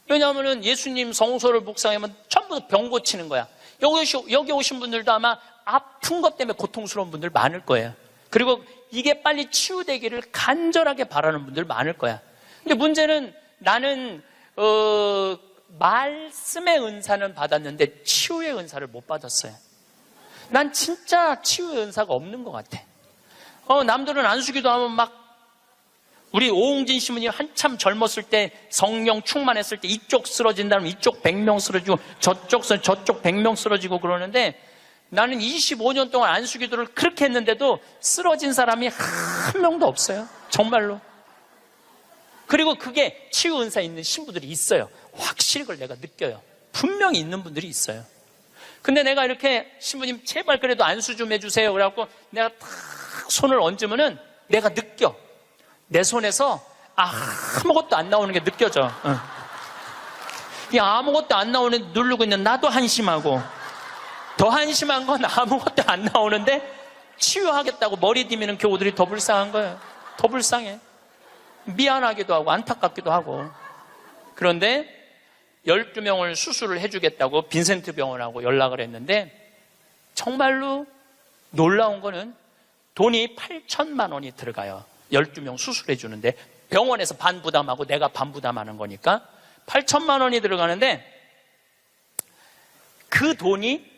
왜냐하면 예수님 성서를 묵상하면 전부 병 고치는 거야. 여기 오신 분들도 아마 아픈 것 때문에 고통스러운 분들 많을 거예요. 그리고 이게 빨리 치유되기를 간절하게 바라는 분들 많을 거야. 근데 문제는 나는 말씀의 은사는 받았는데 치유의 은사를 못 받았어요. 난 진짜 치유의 은사가 없는 것 같아. 남들은 안수기도 하면 막 우리 오홍진 신부님 한참 젊었을 때 성령 충만했을 때 이쪽 쓰러진다면 이쪽 100명 쓰러지고 저쪽 100명 쓰러지고 그러는데 나는 25년 동안 안수기도를 그렇게 했는데도 쓰러진 사람이 한 명도 없어요. 정말로. 그리고 그게 치유 은사 있는 신부들이 있어요. 확실히 그걸 내가 느껴요. 분명히 있는 분들이 있어요. 근데 내가 이렇게 신부님 제발 그래도 안수 좀 해주세요. 그래갖고 내가 탁 손을 얹으면은 내가 느껴. 내 손에서 아무것도 안 나오는 게 느껴져. 이 아무것도 안 나오는 누르고 있는 나도 한심하고 더 한심한 건 아무것도 안 나오는데 치유하겠다고 머리 디미는 교우들이 더 불쌍한 거예요. 더 불쌍해. 미안하기도 하고 안타깝기도 하고. 그런데 12명을 수술을 해주겠다고 빈센트 병원하고 연락을 했는데 정말로 놀라운 거는 돈이 8천만 원이 들어가요. 12명 수술해 주는데 병원에서 반 부담하고 내가 반 부담하는 거니까 8천만 원이 들어가는데 그 돈이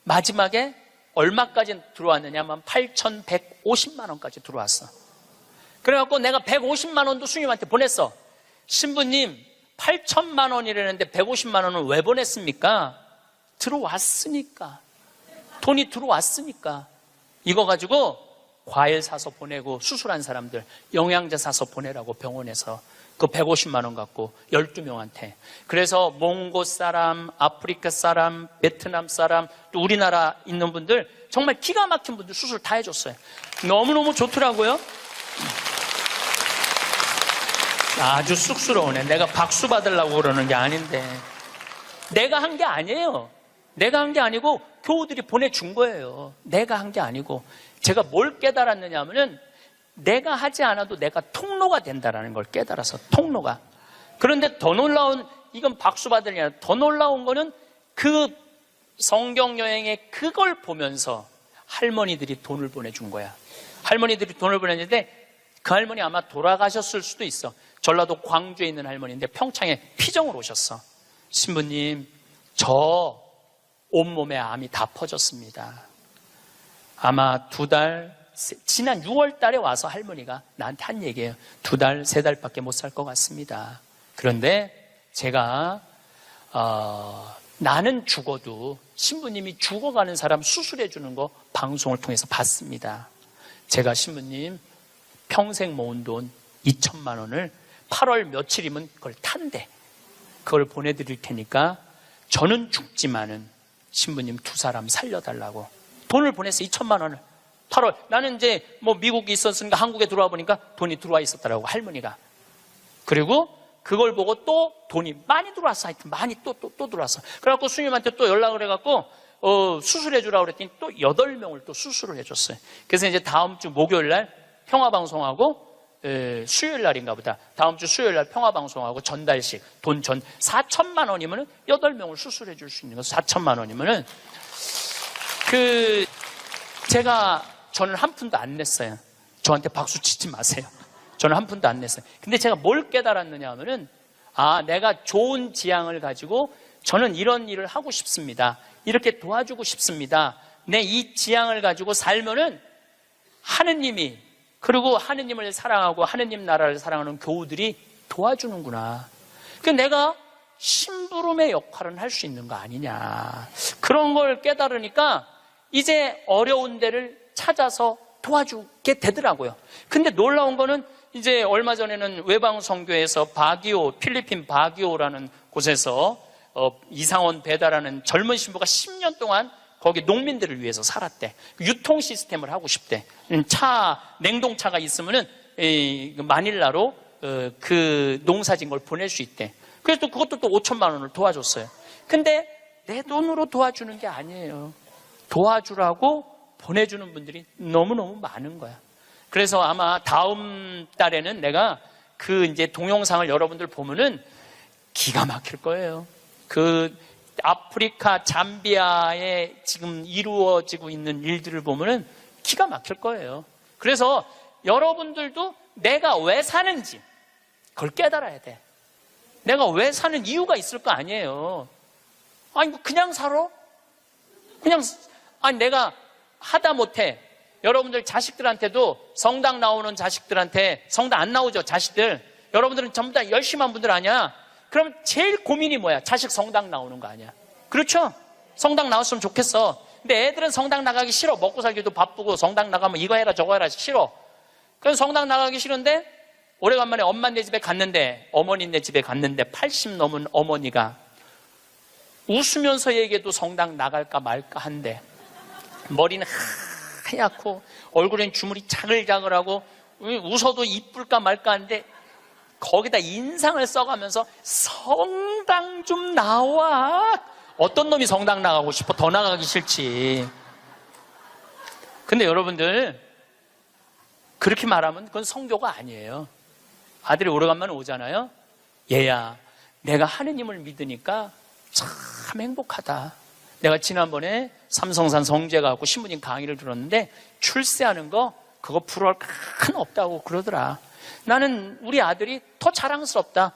마지막에 얼마까지 들어왔느냐면 8,150만 원까지 들어왔어. 그래갖고 내가 150만 원도 스님한테 보냈어. 신부님 8천만 원이라는데 150만 원은 왜 보냈습니까? 들어왔으니까. 돈이 들어왔으니까. 이거 가지고 과일 사서 보내고 수술한 사람들 영양제 사서 보내라고 병원에서 그 150만 원 갖고 12명한테. 그래서 몽고 사람, 아프리카 사람, 베트남 사람, 또 우리나라 있는 분들 정말 기가 막힌 분들 수술 다 해줬어요. 너무너무 좋더라고요. 아주 쑥스러우네. 내가 박수 받으려고 그러는 게 아닌데. 내가 한 게 아니에요. 내가 한 게 아니고 교우들이 보내준 거예요. 내가 한 게 아니고. 제가 뭘 깨달았느냐 하면은 내가 하지 않아도 내가 통로가 된다는 걸 깨달아서 통로가. 그런데 더 놀라운, 이건 박수 받을 게 아니라 더 놀라운 거는 그 성경 여행에 그걸 보면서 할머니들이 돈을 보내준 거야. 할머니들이 돈을 보냈는데 그 할머니 아마 돌아가셨을 수도 있어. 전라도 광주에 있는 할머니인데 평창에 피정을 오셨어. 신부님, 저 온몸에 암이 다 퍼졌습니다. 아마 2달, 지난 6월 달에 와서 할머니가 나한테 한 얘기예요. 2달, 3달밖에 못 살 것 같습니다. 그런데 제가 나는 죽어도 신부님이 죽어가는 사람 수술해 주는 거 방송을 통해서 봤습니다. 제가 신부님 평생 모은 돈 2천만 원을 8월 며칠이면 그걸 탄대. 그걸 보내드릴 테니까 저는 죽지만은 신부님 2사람 살려달라고 돈을 보냈어. 2천만 원을 8월. 나는 이제 뭐 미국에 있었으니까 한국에 들어와 보니까 돈이 들어와 있었더라고, 할머니가. 그리고 그걸 보고 또 돈이 많이 들어왔어. 하여튼 많이 또 들어왔어. 그래갖고 스님한테 또 연락을 해갖고 수술해 주라고 그랬더니 또 8명을 또 수술을 해줬어요. 그래서 이제 다음 주 목요일 날 평화방송하고 수요일 날인가 보다. 다음 주 수요일 날 평화방송하고 전달식 돈 4천만 원이면은 8명을 수술해 줄 수 있는 거. 4천만 원이면은 저는 한 푼도 안 냈어요. 저한테 박수 치지 마세요. 저는 한 푼도 안 냈어요. 근데 제가 뭘 깨달았느냐 하면은 내가 좋은 지향을 가지고 저는 이런 일을 하고 싶습니다. 이렇게 도와주고 싶습니다. 내 이 지향을 가지고 살면은 하느님이, 그리고 하느님을 사랑하고 하느님 나라를 사랑하는 교우들이 도와주는구나. 그러니까 내가 심부름의 역할은 할 수 있는 거 아니냐. 그런 걸 깨달으니까 이제 어려운 데를 찾아서 도와주게 되더라고요. 근데 놀라운 거는 이제 얼마 전에는 외방선교에서 필리핀 바기오라는 곳에서 이상원 배다라는 젊은 신부가 10년 동안 거기 농민들을 위해서 살았대. 유통 시스템을 하고 싶대. 냉동차가 있으면은 마닐라로 그 농사진 걸 보낼 수 있대. 그래서 그것도 또 5천만 원을 도와줬어요. 근데 내 돈으로 도와주는 게 아니에요. 도와주라고 보내주는 분들이 너무너무 많은 거야. 그래서 아마 다음 달에는 내가 이제 동영상을 여러분들 보면은 기가 막힐 거예요. 아프리카 잠비아에 지금 이루어지고 있는 일들을 보면은 기가 막힐 거예요. 그래서 여러분들도 내가 왜 사는지 그걸 깨달아야 돼. 내가 왜 사는 이유가 있을 거 아니에요. 그냥 살아? 내가 하다 못해. 여러분들 자식들한테도 성당 나오는 자식들한테, 성당 안 나오죠, 자식들. 여러분들은 전부 다 열심히 한 분들 아니야. 그럼 제일 고민이 뭐야? 자식 성당 나오는 거 아니야. 그렇죠? 성당 나왔으면 좋겠어. 근데 애들은 성당 나가기 싫어. 먹고 살기도 바쁘고 성당 나가면 이거 해라 저거 해라 싫어. 그래서 성당 나가기 싫은데 오래간만에 엄마네 집에 갔는데, 어머니네 집에 갔는데 80 넘은 어머니가 웃으면서 얘기해도 성당 나갈까 말까 한데 머리는 하얗고 얼굴엔 주물이 자글자글하고 웃어도 이쁠까 말까 한데 거기다 인상을 써가면서 성당 좀 나와. 어떤 놈이 성당 나가고 싶어? 더 나가기 싫지. 근데 여러분들 그렇게 말하면 그건 성교가 아니에요. 아들이 오래간만에 오잖아요. 얘야, 내가 하느님을 믿으니까 참 행복하다. 내가 지난번에 삼성산 성재 가고 신부님 강의를 들었는데 출세하는 거 그거 부러울 큰 없다고 그러더라. 나는 우리 아들이 더 자랑스럽다.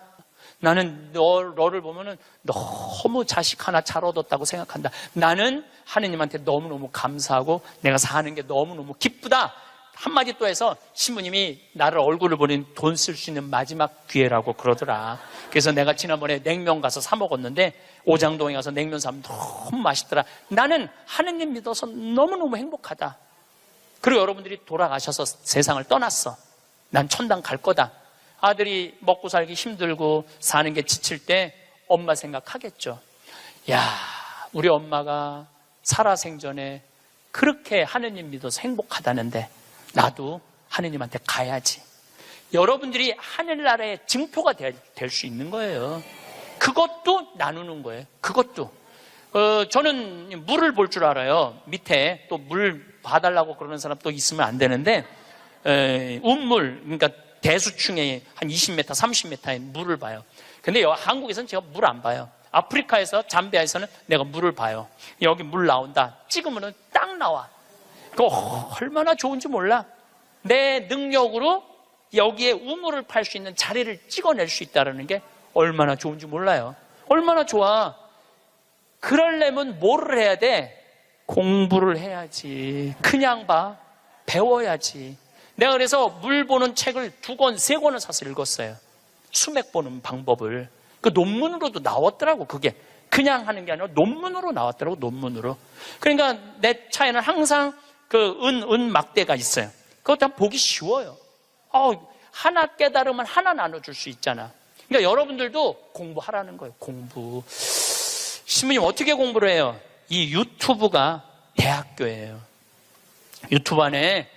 나는 너를 보면은 너무 자식 하나 잘 얻었다고 생각한다. 나는 하느님한테 너무너무 감사하고 내가 사는 게 너무너무 기쁘다. 한마디 또 해서 신부님이 나를 얼굴을 보는 돈 쓸 수 있는 마지막 기회라고 그러더라. 그래서 내가 지난번에 냉면 가서 사 먹었는데 오장동에 가서 냉면 사면 너무 맛있더라. 나는 하느님 믿어서 너무너무 행복하다. 그리고 여러분들이 돌아가셔서 세상을 떠났어. 난 천당 갈 거다. 아들이 먹고 살기 힘들고 사는 게 지칠 때 엄마 생각하겠죠. 야, 우리 엄마가 살아생전에 그렇게 하느님 믿어서 행복하다는데 나도 하느님한테 가야지. 여러분들이 하늘나라의 증표가 될 수 있는 거예요. 그것도 나누는 거예요. 그것도. 저는 물을 볼 줄 알아요. 밑에 또 물 봐달라고 그러는 사람 또 있으면 안 되는데, 운물, 그러니까 대수층에 한 20m, 30m의 물을 봐요. 근데 한국에서는 제가 물 안 봐요. 아프리카에서, 잠비아에서는 내가 물을 봐요. 여기 물 나온다. 찍으면 딱 나와. 그거 얼마나 좋은지 몰라. 내 능력으로 여기에 우물을 팔 수 있는 자리를 찍어낼 수 있다는 게 얼마나 좋은지 몰라요. 얼마나 좋아. 그러려면 뭐를 해야 돼? 공부를 해야지. 그냥 봐. 배워야지. 내가 그래서 물 보는 책을 2권, 3권을 사서 읽었어요. 수맥 보는 방법을. 그 논문으로도 나왔더라고, 그게. 그냥 하는 게 아니라 논문으로 나왔더라고, 논문으로. 그러니까 내 차에는 항상 그 은 막대가 있어요. 그거 다 보기 쉬워요. 하나 깨달으면 하나 나눠줄 수 있잖아. 그러니까 여러분들도 공부하라는 거예요. 공부. 신부님 어떻게 공부를 해요? 이 유튜브가 대학교예요. 유튜브 안에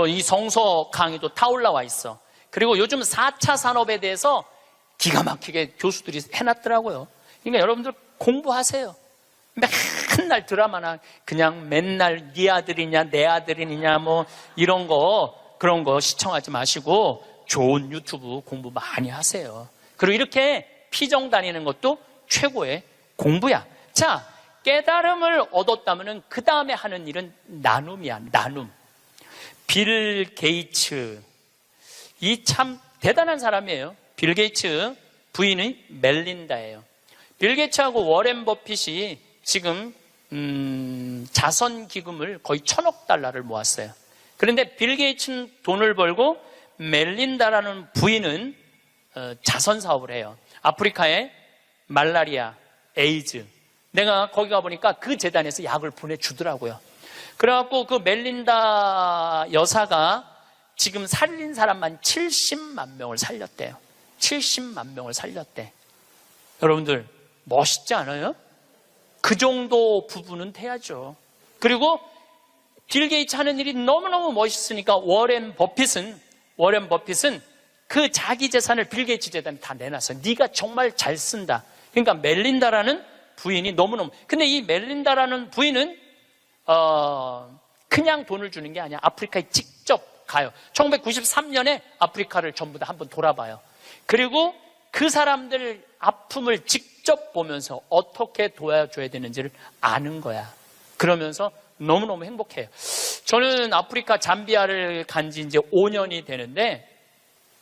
이 성서 강의도 다 올라와 있어. 그리고 요즘 4차 산업에 대해서 기가 막히게 교수들이 해놨더라고요. 그러니까 여러분들 공부하세요. 맨날 드라마나 그냥 맨날 네 아들이냐 내 아들이냐 뭐 이런 거 그런 거 시청하지 마시고 좋은 유튜브 공부 많이 하세요. 그리고 이렇게 피정 다니는 것도 최고의 공부야. 자, 깨달음을 얻었다면 그 다음에 하는 일은 나눔이야. 나눔. 빌 게이츠, 이 참 대단한 사람이에요. 빌 게이츠 부인이 멜린다예요. 빌 게이츠하고 워렌 버핏이 지금 자선 기금을 거의 1,000억 달러를 모았어요. 그런데 빌 게이츠는 돈을 벌고 멜린다라는 부인은 자선 사업을 해요. 아프리카에 말라리아, 에이즈. 내가 거기 가보니까 그 재단에서 약을 보내주더라고요. 그래갖고 그 멜린다 여사가 지금 살린 사람만 70만 명을 살렸대요. 70만 명을 살렸대. 여러분들 멋있지 않아요? 그 정도 부분은 돼야죠. 그리고 빌 게이츠 하는 일이 너무너무 멋있으니까 워렌 버핏은 그 자기 재산을 빌 게이츠 재단에 다 내놨어요. 네가 정말 잘 쓴다. 그러니까 멜린다라는 부인이 너무너무. 근데 이 멜린다라는 부인은 그냥 돈을 주는 게 아니야. 아프리카에 직접 가요. 1993년에 아프리카를 전부 다 한번 돌아봐요. 그리고 그 사람들 아픔을 직접 보면서 어떻게 도와줘야 되는지를 아는 거야. 그러면서 너무너무 행복해요. 저는 아프리카 잠비아를 간 지 이제 5년이 되는데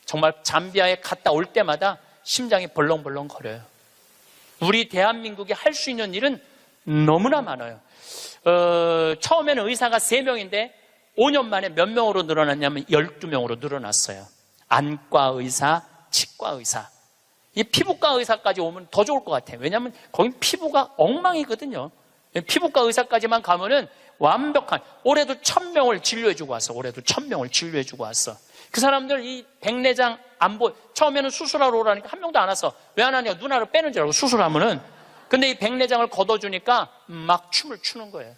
정말 잠비아에 갔다 올 때마다 심장이 벌렁벌렁 거려요. 우리 대한민국이 할 수 있는 일은 너무나 많아요. 처음에는 의사가 3명인데 5년 만에 몇 명으로 늘어났냐면 12명으로 늘어났어요. 안과 의사, 치과 의사. 이 피부과 의사까지 오면 더 좋을 것 같아요. 왜냐하면 거긴 피부가 엉망이거든요. 피부과 의사까지만 가면은 완벽한, 올해도 1,000명을 진료해주고 왔어. 올해도 1,000명을 진료해주고 왔어. 그 사람들 이 백내장 안 보여. 처음에는 수술하러 오라니까 한 명도 안 왔어. 왜 안 하냐? 눈알을 빼는 줄 알고 수술하면은. 근데 이 백내장을 걷어주니까 막 춤을 추는 거예요.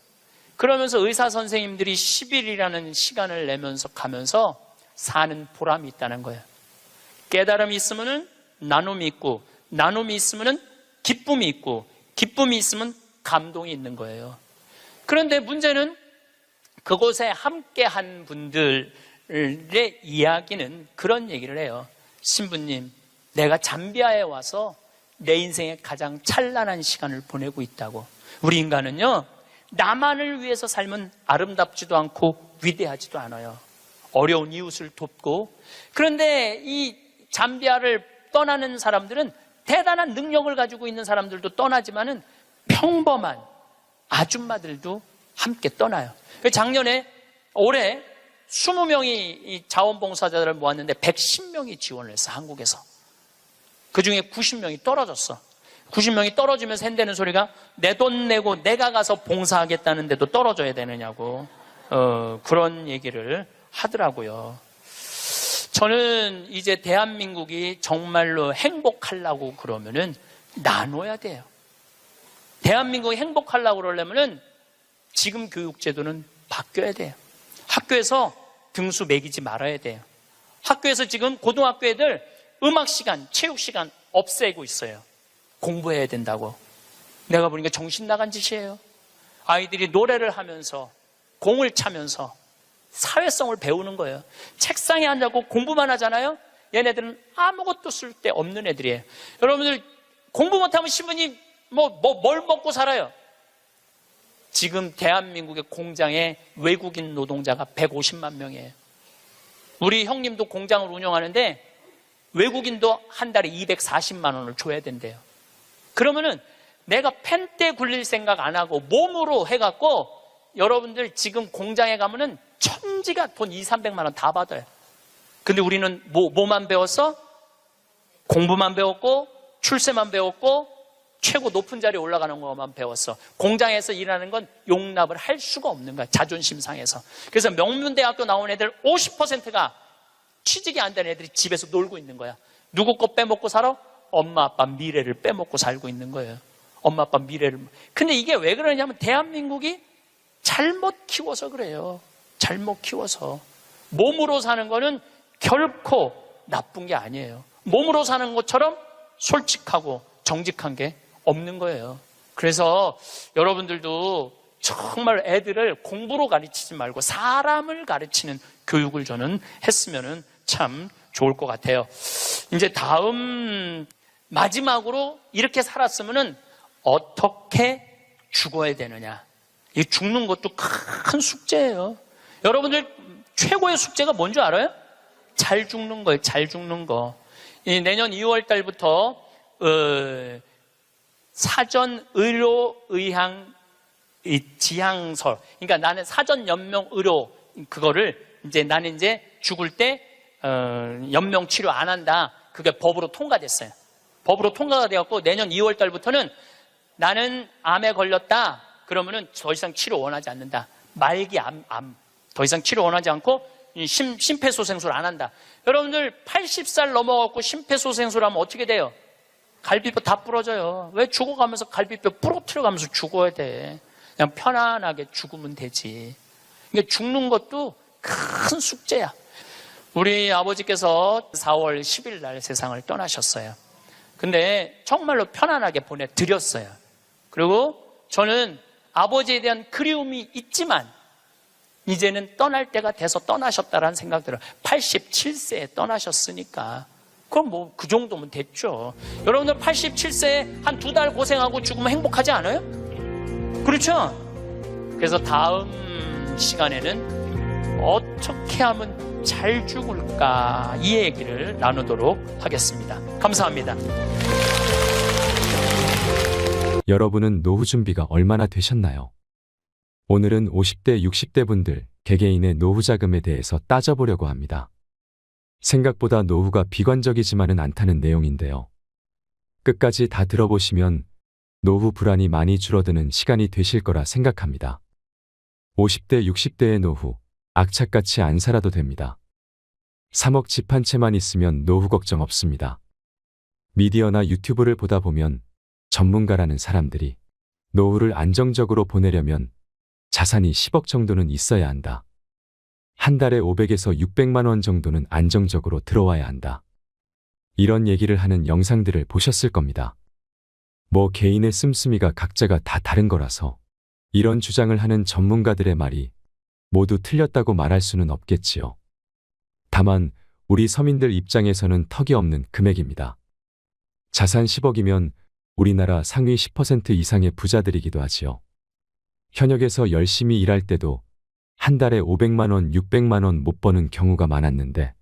그러면서 의사 선생님들이 10일이라는 시간을 내면서 가면서 사는 보람이 있다는 거예요. 깨달음이 있으면은 나눔이 있고, 나눔이 있으면은 기쁨이 있고, 기쁨이 있으면 감동이 있는 거예요. 그런데 문제는 그곳에 함께 한 분들의 이야기는 그런 얘기를 해요. 신부님, 내가 잠비아에 와서 내 인생의 가장 찬란한 시간을 보내고 있다고. 우리 인간은요, 나만을 위해서 살면 아름답지도 않고 위대하지도 않아요. 어려운 이웃을 돕고. 그런데 이 잠비아를 떠나는 사람들은 대단한 능력을 가지고 있는 사람들도 떠나지만은 평범한 아줌마들도 함께 떠나요. 올해 20명이 자원봉사자들을 모았는데 110명이 지원을 했어, 한국에서. 그 중에 90명이 떨어졌어. 90명이 떨어지면서 한다는 소리가 내 돈 내고 내가 가서 봉사하겠다는데도 떨어져야 되느냐고 그런 얘기를 하더라고요. 저는 이제 대한민국이 정말로 행복하려고 그러면은 나눠야 돼요. 대한민국이 행복하려고 그러려면은 지금 교육제도는 바뀌어야 돼요. 학교에서 등수 매기지 말아야 돼요. 학교에서 지금 고등학교 애들 음악 시간, 체육 시간 없애고 있어요. 공부해야 된다고. 내가 보니까 정신 나간 짓이에요. 아이들이 노래를 하면서 공을 차면서 사회성을 배우는 거예요. 책상에 앉아고 공부만 하잖아요. 얘네들은 아무것도 쓸데 없는 애들이에요. 여러분들 공부 못하면 신부님 뭘 먹고 살아요? 지금 대한민국의 공장에 외국인 노동자가 150만 명이에요. 우리 형님도 공장을 운영하는데 외국인도 한 달에 240만 원을 줘야 된대요. 그러면은 내가 펜대 굴릴 생각 안 하고 몸으로 해갖고 여러분들 지금 공장에 가면은 천지가 돈 200~300만 원 다 받아요. 근데 우리는 뭐만 배웠어? 공부만 배웠고 출세만 배웠고 최고 높은 자리에 올라가는 것만 배웠어. 공장에서 일하는 건 용납을 할 수가 없는 거야. 자존심 상해서. 그래서 명문대학교 나온 애들 50%가 취직이 안 된 애들이 집에서 놀고 있는 거야. 누구 거 빼먹고 살아? 엄마 아빠 미래를 빼먹고 살고 있는 거예요. 엄마 아빠 미래를. 근데 이게 왜 그러냐면 대한민국이 잘못 키워서 그래요. 잘못 키워서. 몸으로 사는 거는 결코 나쁜 게 아니에요. 몸으로 사는 것처럼 솔직하고 정직한 게 없는 거예요. 그래서 여러분들도 정말 애들을 공부로 가르치지 말고 사람을 가르치는 교육을 저는 했으면 참 좋을 것 같아요. 이제 다음 마지막으로 이렇게 살았으면 어떻게 죽어야 되느냐. 이 죽는 것도 큰 숙제예요. 여러분들 최고의 숙제가 뭔지 알아요? 잘 죽는 거예요. 잘 죽는 거. 이 내년 2월 달부터 사전 의료 의학 지향서. 그러니까 나는 사전 연명 의료 그거를 이제 나는 이제 죽을 때 연명 치료 안 한다. 그게 법으로 통과됐어요. 법으로 통과가 되었고 내년 2월 달부터는 나는 암에 걸렸다. 그러면은 더 이상 치료 원하지 않는다. 말기 암. 더 이상 치료 원하지 않고 심폐소생술 안 한다. 여러분들 80살 넘어갖고 심폐소생술 하면 어떻게 돼요? 갈비뼈 다 부러져요. 왜 죽어가면서 갈비뼈 부러뜨려가면서 죽어야 돼? 그냥 편안하게 죽으면 되지. 그러니까 죽는 것도 큰 숙제야. 우리 아버지께서 4월 10일 날 세상을 떠나셨어요. 근데 정말로 편안하게 보내드렸어요. 그리고 저는 아버지에 대한 그리움이 있지만 이제는 떠날 때가 돼서 떠나셨다라는 생각 들어요. 87세에 떠나셨으니까 그럼 뭐 그 정도면 됐죠. 여러분들 87세에 한 2달 고생하고 죽으면 행복하지 않아요? 그렇죠? 그래서 다음 시간에는 어떻게 하면 잘 죽을까 이 얘기를 나누도록 하겠습니다. 감사합니다. 여러분은 노후 준비가 얼마나 되셨나요? 오늘은 50대, 60대 분들 개개인의 노후 자금에 대해서 따져보려고 합니다. 생각보다 노후가 비관적이지만은 않다는 내용인데요. 끝까지 다 들어보시면 노후 불안이 많이 줄어드는 시간이 되실 거라 생각합니다. 50대, 60대의 노후, 악착같이 안 살아도 됩니다. 3억 집 한 채만 있으면 노후 걱정 없습니다. 미디어나 유튜브를 보다 보면 전문가라는 사람들이 노후를 안정적으로 보내려면 자산이 10억 정도는 있어야 한다. 한 달에 500에서 600만 원 정도는 안정적으로 들어와야 한다. 이런 얘기를 하는 영상들을 보셨을 겁니다. 뭐 개인의 씀씀이가 각자가 다 다른 거라서 이런 주장을 하는 전문가들의 말이 모두 틀렸다고 말할 수는 없겠지요. 다만 우리 서민들 입장에서는 턱이 없는 금액입니다. 자산 10억이면 우리나라 상위 10% 이상의 부자들이기도 하지요. 현역에서 열심히 일할 때도 한 달에 500만 원, 600만 원 못 버는 경우가 많았는데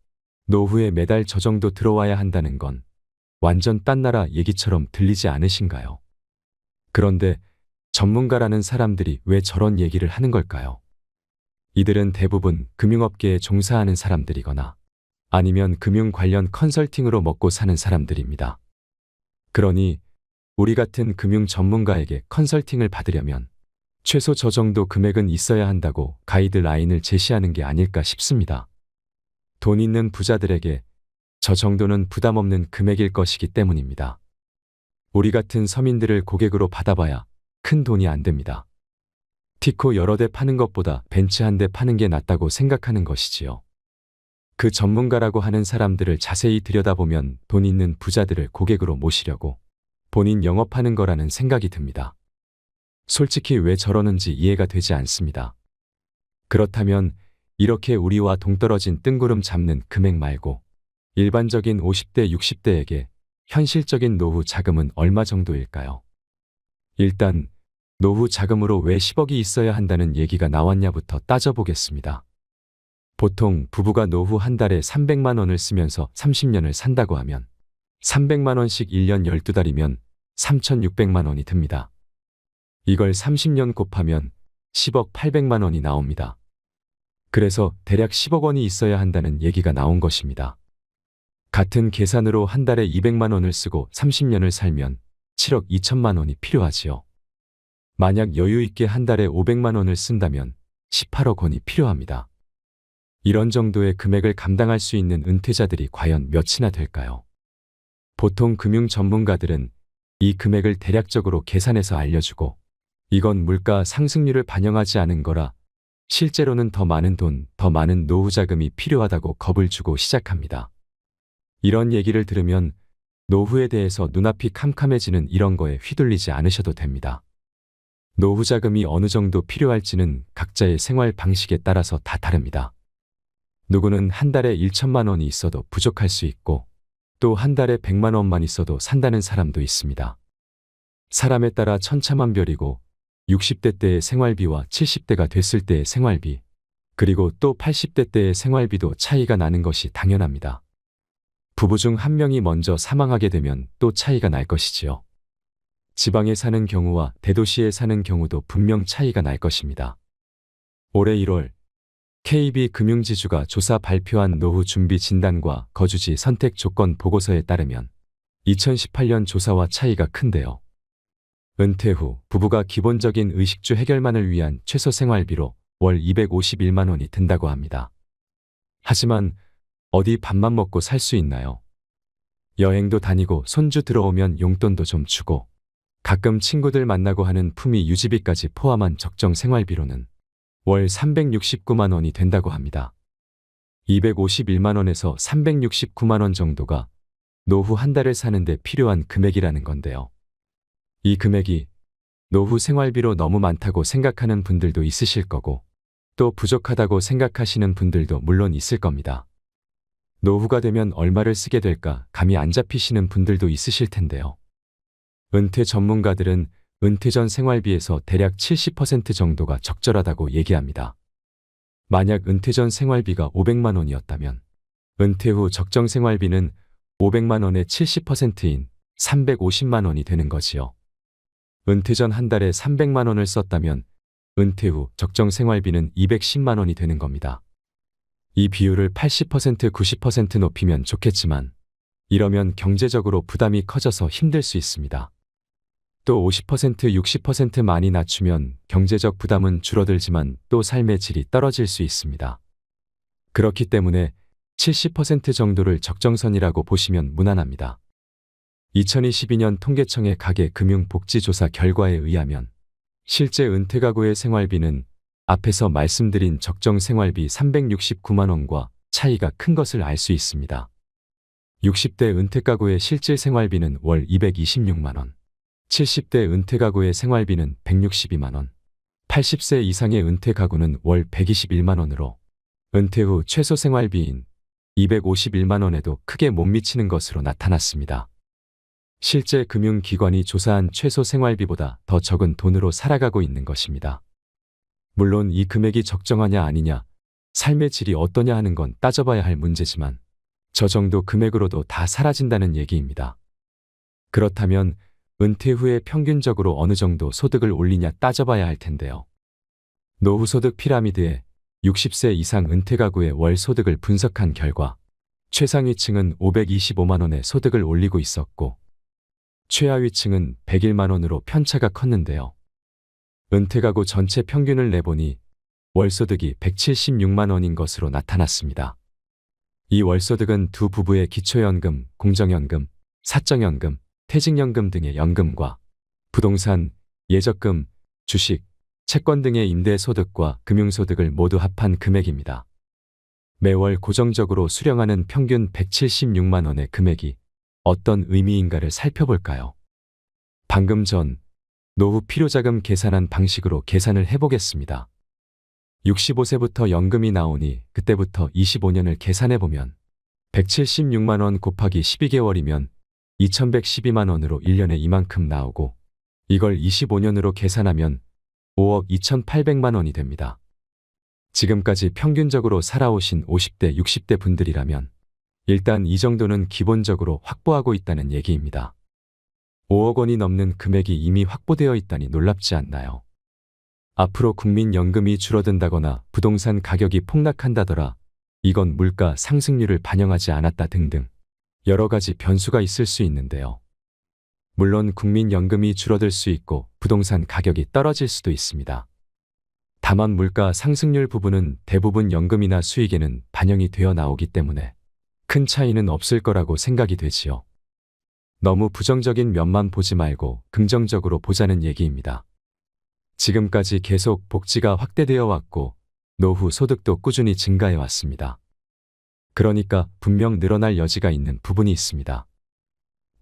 노후에 매달 저 정도 들어와야 한다는 건 완전 딴 나라 얘기처럼 들리지 않으신가요? 그런데 전문가라는 사람들이 왜 저런 얘기를 하는 걸까요? 이들은 대부분 금융업계에 종사하는 사람들이거나 아니면 금융 관련 컨설팅으로 먹고 사는 사람들입니다. 그러니 우리 같은 금융 전문가에게 컨설팅을 받으려면 최소 저 정도 금액은 있어야 한다고 가이드라인을 제시하는 게 아닐까 싶습니다. 돈 있는 부자들에게 저 정도는 부담 없는 금액일 것이기 때문입니다. 우리 같은 서민들을 고객으로 받아봐야 큰 돈이 안 됩니다. 티코 여러 대 파는 것보다 벤츠 한 대 파는 게 낫다고 생각하는 것이지요. 그 전문가라고 하는 사람들을 자세히 들여다보면 돈 있는 부자들을 고객으로 모시려고 본인 영업하는 거라는 생각이 듭니다. 솔직히 왜 저러는지 이해가 되지 않습니다. 그렇다면 이렇게 우리와 동떨어진 뜬구름 잡는 금액 말고 일반적인 50대, 60대에게 현실적인 노후 자금은 얼마 정도일까요? 일단 노후 자금으로 왜 10억이 있어야 한다는 얘기가 나왔냐부터 따져보겠습니다. 보통 부부가 노후 한 달에 300만 원을 쓰면서 30년을 산다고 하면 300만 원씩 1년 12달이면 3,600만 원이 듭니다. 이걸 30년 곱하면 10억 800만 원이 나옵니다. 그래서 대략 10억 원이 있어야 한다는 얘기가 나온 것입니다. 같은 계산으로 한 달에 200만 원을 쓰고 30년을 살면 7억 2천만 원이 필요하지요. 만약 여유 있게 한 달에 500만 원을 쓴다면 18억 원이 필요합니다. 이런 정도의 금액을 감당할 수 있는 은퇴자들이 과연 몇이나 될까요? 보통 금융 전문가들은 이 금액을 대략적으로 계산해서 알려주고 이건 물가 상승률을 반영하지 않은 거라 실제로는 더 많은 돈, 더 많은 노후 자금이 필요하다고 겁을 주고 시작합니다. 이런 얘기를 들으면 노후에 대해서 눈앞이 캄캄해지는 이런 거에 휘둘리지 않으셔도 됩니다. 노후 자금이 어느 정도 필요할지는 각자의 생활 방식에 따라서 다 다릅니다. 누구는 한 달에 1천만 원이 있어도 부족할 수 있고 또 한 달에 100만 원만 있어도 산다는 사람도 있습니다. 사람에 따라 천차만별이고 60대 때의 생활비와 70대가 됐을 때의 생활비, 그리고 또 80대 때의 생활비도 차이가 나는 것이 당연합니다. 부부 중 한 명이 먼저 사망하게 되면 또 차이가 날 것이지요. 지방에 사는 경우와 대도시에 사는 경우도 분명 차이가 날 것입니다. 올해 1월 KB금융지주가 조사 발표한 노후 준비 진단과 거주지 선택 조건 보고서에 따르면 2018년 조사와 차이가 큰데요. 은퇴 후 부부가 기본적인 의식주 해결만을 위한 최소 생활비로 월 251만 원이 든다고 합니다. 하지만 어디 밥만 먹고 살 수 있나요? 여행도 다니고 손주 들어오면 용돈도 좀 주고 가끔 친구들 만나고 하는 품위 유지비까지 포함한 적정 생활비로는 월 369만 원이 된다고 합니다. 251만 원에서 369만 원 정도가 노후 한 달을 사는데 필요한 금액이라는 건데요. 이 금액이 노후 생활비로 너무 많다고 생각하는 분들도 있으실 거고 또 부족하다고 생각하시는 분들도 물론 있을 겁니다. 노후가 되면 얼마를 쓰게 될까 감이 안 잡히시는 분들도 있으실 텐데요. 은퇴 전문가들은 은퇴 전 생활비에서 대략 70% 정도가 적절하다고 얘기합니다. 만약 은퇴 전 생활비가 500만 원이었다면 은퇴 후 적정 생활비는 500만 원의 70%인 350만 원이 되는 거지요. 은퇴 전 한 달에 300만 원을 썼다면 은퇴 후 적정 생활비는 210만 원이 되는 겁니다. 이 비율을 80%, 90% 높이면 좋겠지만 이러면 경제적으로 부담이 커져서 힘들 수 있습니다. 또 50%, 60% 많이 낮추면 경제적 부담은 줄어들지만 또 삶의 질이 떨어질 수 있습니다. 그렇기 때문에 70% 정도를 적정선이라고 보시면 무난합니다. 2022년 통계청의 가계금융복지조사 결과에 의하면 실제 은퇴 가구의 생활비는 앞에서 말씀드린 적정 생활비 369만 원과 차이가 큰 것을 알 수 있습니다. 60대 은퇴 가구의 실질 생활비는 월 226만 원, 70대 은퇴 가구의 생활비는 162만 원, 80세 이상의 은퇴 가구는 월 121만 원으로 은퇴 후 최소 생활비인 251만 원에도 크게 못 미치는 것으로 나타났습니다. 실제 금융기관이 조사한 최소 생활비보다 더 적은 돈으로 살아가고 있는 것입니다. 물론 이 금액이 적정하냐 아니냐, 삶의 질이 어떠냐 하는 건 따져봐야 할 문제지만 저 정도 금액으로도 다 사라진다는 얘기입니다. 그렇다면 은퇴 후에 평균적으로 어느 정도 소득을 올리냐 따져봐야 할 텐데요. 노후소득 피라미드에 60세 이상 은퇴 가구의 월 소득을 분석한 결과 최상위층은 525만 원의 소득을 올리고 있었고 최하위층은 101만 원으로 편차가 컸는데요. 은퇴 가구 전체 평균을 내보니 월소득이 176만 원인 것으로 나타났습니다. 이 월소득은 두 부부의 기초연금, 공정연금, 사적연금, 퇴직연금 등의 연금과 부동산, 예적금, 주식, 채권 등의 임대소득과 금융소득을 모두 합한 금액입니다. 매월 고정적으로 수령하는 평균 176만 원의 금액이 어떤 의미인가를 살펴볼까요? 방금 전 노후 필요자금 계산한 방식으로 계산을 해보겠습니다. 65세부터 연금이 나오니 그때부터 25년을 계산해보면 176만 원 곱하기 12개월이면 2112만 원으로 1년에 이만큼 나오고 이걸 25년으로 계산하면 5억 2800만 원이 됩니다. 지금까지 평균적으로 살아오신 50대, 60대 분들이라면 일단 이 정도는 기본적으로 확보하고 있다는 얘기입니다. 5억 원이 넘는 금액이 이미 확보되어 있다니 놀랍지 않나요? 앞으로 국민연금이 줄어든다거나 부동산 가격이 폭락한다더라, 이건 물가 상승률을 반영하지 않았다 등등 여러 가지 변수가 있을 수 있는데요. 물론 국민연금이 줄어들 수 있고 부동산 가격이 떨어질 수도 있습니다. 다만 물가 상승률 부분은 대부분 연금이나 수익에는 반영이 되어 나오기 때문에 큰 차이는 없을 거라고 생각이 되지요. 너무 부정적인 면만 보지 말고 긍정적으로 보자는 얘기입니다. 지금까지 계속 복지가 확대되어 왔고 노후 소득도 꾸준히 증가해 왔습니다. 그러니까 분명 늘어날 여지가 있는 부분이 있습니다.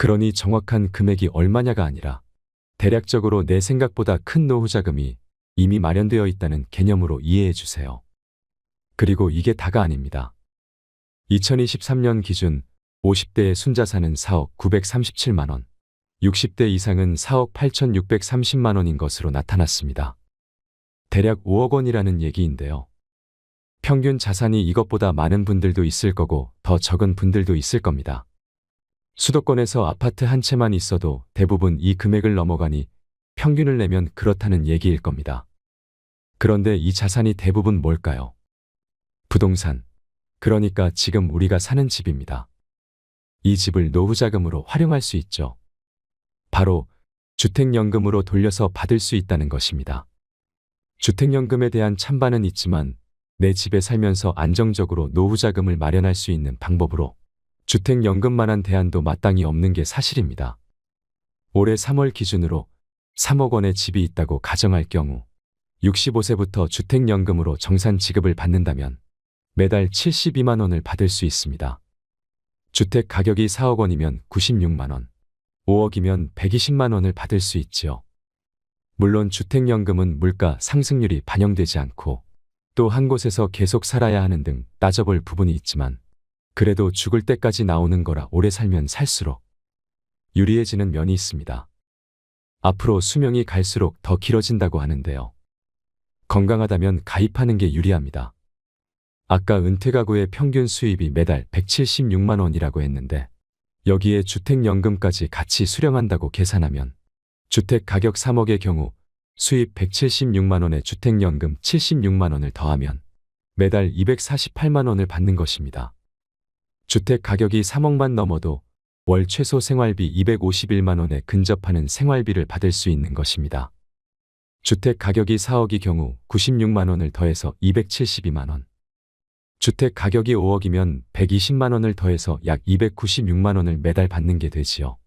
그러니 정확한 금액이 얼마냐가 아니라 대략적으로 내 생각보다 큰 노후 자금이 이미 마련되어 있다는 개념으로 이해해 주세요. 그리고 이게 다가 아닙니다. 2023년 기준 50대의 순자산은 4억 937만 원, 60대 이상은 4억 8,630만 원인 것으로 나타났습니다. 대략 5억 원이라는 얘기인데요. 평균 자산이 이것보다 많은 분들도 있을 거고 더 적은 분들도 있을 겁니다. 수도권에서 아파트 한 채만 있어도 대부분 이 금액을 넘어가니 평균을 내면 그렇다는 얘기일 겁니다. 그런데 이 자산이 대부분 뭘까요? 부동산. 그러니까 지금 우리가 사는 집입니다. 이 집을 노후자금으로 활용할 수 있죠. 바로 주택연금으로 돌려서 받을 수 있다는 것입니다. 주택연금에 대한 찬반은 있지만 내 집에 살면서 안정적으로 노후자금을 마련할 수 있는 방법으로 주택연금만한 대안도 마땅히 없는 게 사실입니다. 올해 3월 기준으로 3억 원의 집이 있다고 가정할 경우 65세부터 주택연금으로 정산 지급을 받는다면 매달 72만 원을 받을 수 있습니다. 주택 가격이 4억 원이면 96만 원, 5억이면 120만 원을 받을 수 있지요. 물론 주택연금은 물가 상승률이 반영되지 않고 또 한 곳에서 계속 살아야 하는 등 따져볼 부분이 있지만 그래도 죽을 때까지 나오는 거라 오래 살면 살수록 유리해지는 면이 있습니다. 앞으로 수명이 갈수록 더 길어진다고 하는데요. 건강하다면 가입하는 게 유리합니다. 아까 은퇴 가구의 평균 수입이 매달 176만 원이라고 했는데 여기에 주택연금까지 같이 수령한다고 계산하면 주택 가격 3억의 경우 수입 176만 원에 주택연금 76만 원을 더하면 매달 248만 원을 받는 것입니다. 주택 가격이 3억만 넘어도 월 최소 생활비 251만 원에 근접하는 생활비를 받을 수 있는 것입니다. 주택 가격이 4억이 경우 96만 원을 더해서 272만 원. 주택 가격이 5억이면 120만 원을 더해서 약 296만 원을 매달 받는 게 되지요.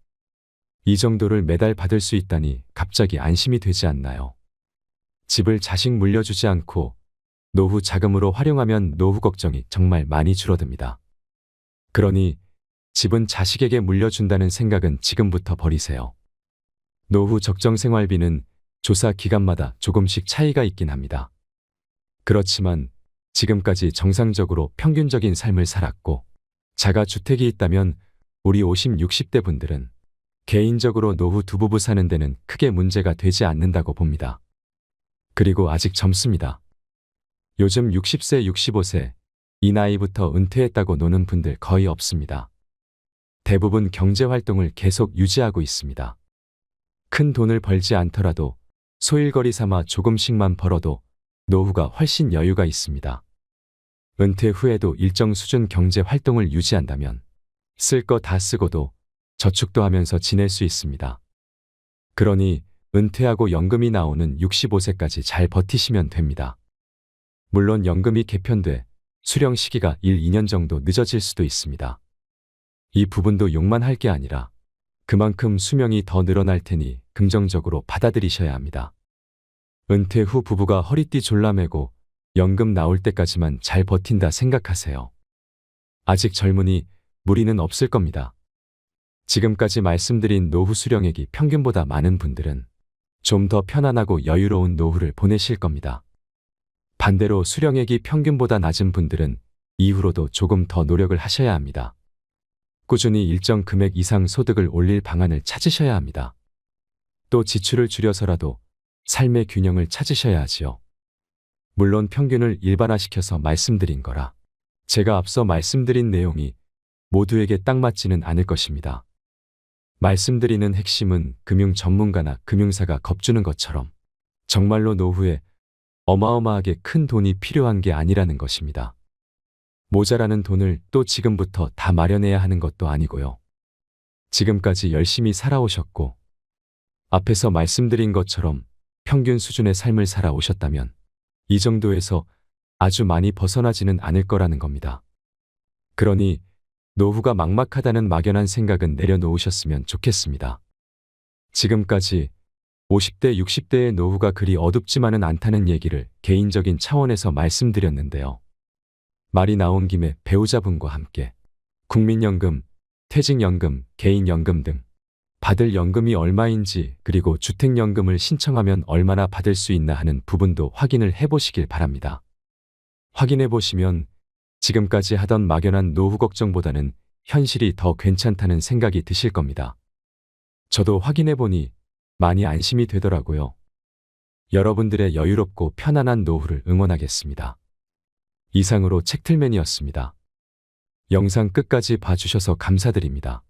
이 정도를 매달 받을 수 있다니 갑자기 안심이 되지 않나요? 집을 자식 물려주지 않고 노후 자금으로 활용하면 노후 걱정이 정말 많이 줄어듭니다. 그러니 집은 자식에게 물려준다는 생각은 지금부터 버리세요. 노후 적정 생활비는 조사 기간마다 조금씩 차이가 있긴 합니다. 그렇지만 지금까지 정상적으로 평균적인 삶을 살았고 자가주택이 있다면 우리 50, 60대 분들은 개인적으로 노후 두 부부 사는 데는 크게 문제가 되지 않는다고 봅니다. 그리고 아직 젊습니다. 요즘 60세, 65세 이 나이부터 은퇴했다고 노는 분들 거의 없습니다. 대부분 경제활동을 계속 유지하고 있습니다. 큰 돈을 벌지 않더라도 소일거리 삼아 조금씩만 벌어도 노후가 훨씬 여유가 있습니다. 은퇴 후에도 일정 수준 경제활동을 유지한다면 쓸 거 다 쓰고도 저축도 하면서 지낼 수 있습니다. 그러니 은퇴하고 연금이 나오는 65세까지 잘 버티시면 됩니다. 물론 연금이 개편돼 수령 시기가 1, 2년 정도 늦어질 수도 있습니다. 이 부분도 욕만 할 게 아니라 그만큼 수명이 더 늘어날 테니 긍정적으로 받아들이셔야 합니다. 은퇴 후 부부가 허리띠 졸라매고 연금 나올 때까지만 잘 버틴다 생각하세요. 아직 젊으니 무리는 없을 겁니다. 지금까지 말씀드린 노후 수령액이 평균보다 많은 분들은 좀 더 편안하고 여유로운 노후를 보내실 겁니다. 반대로 수령액이 평균보다 낮은 분들은 이후로도 조금 더 노력을 하셔야 합니다. 꾸준히 일정 금액 이상 소득을 올릴 방안을 찾으셔야 합니다. 또 지출을 줄여서라도 삶의 균형을 찾으셔야 하지요. 물론 평균을 일반화시켜서 말씀드린 거라 제가 앞서 말씀드린 내용이 모두에게 딱 맞지는 않을 것입니다. 말씀드리는 핵심은 금융 전문가나 금융사가 겁주는 것처럼 정말로 노후에 어마어마하게 큰 돈이 필요한 게 아니라는 것입니다. 모자라는 돈을 또 지금부터 다 마련해야 하는 것도 아니고요. 지금까지 열심히 살아오셨고 앞에서 말씀드린 것처럼 평균 수준의 삶을 살아오셨다면 이 정도에서 아주 많이 벗어나지는 않을 거라는 겁니다. 그러니 노후가 막막하다는 막연한 생각은 내려놓으셨으면 좋겠습니다. 지금까지 50대, 60대의 노후가 그리 어둡지만은 않다는 얘기를 개인적인 차원에서 말씀드렸는데요. 말이 나온 김에 배우자분과 함께 국민연금, 퇴직연금, 개인연금 등 받을 연금이 얼마인지 그리고 주택연금을 신청하면 얼마나 받을 수 있나 하는 부분도 확인을 해보시길 바랍니다. 확인해 보시면 지금까지 하던 막연한 노후 걱정보다는 현실이 더 괜찮다는 생각이 드실 겁니다. 저도 확인해 보니 많이 안심이 되더라고요. 여러분들의 여유롭고 편안한 노후를 응원하겠습니다. 이상으로 책틀맨이었습니다. 영상 끝까지 봐주셔서 감사드립니다.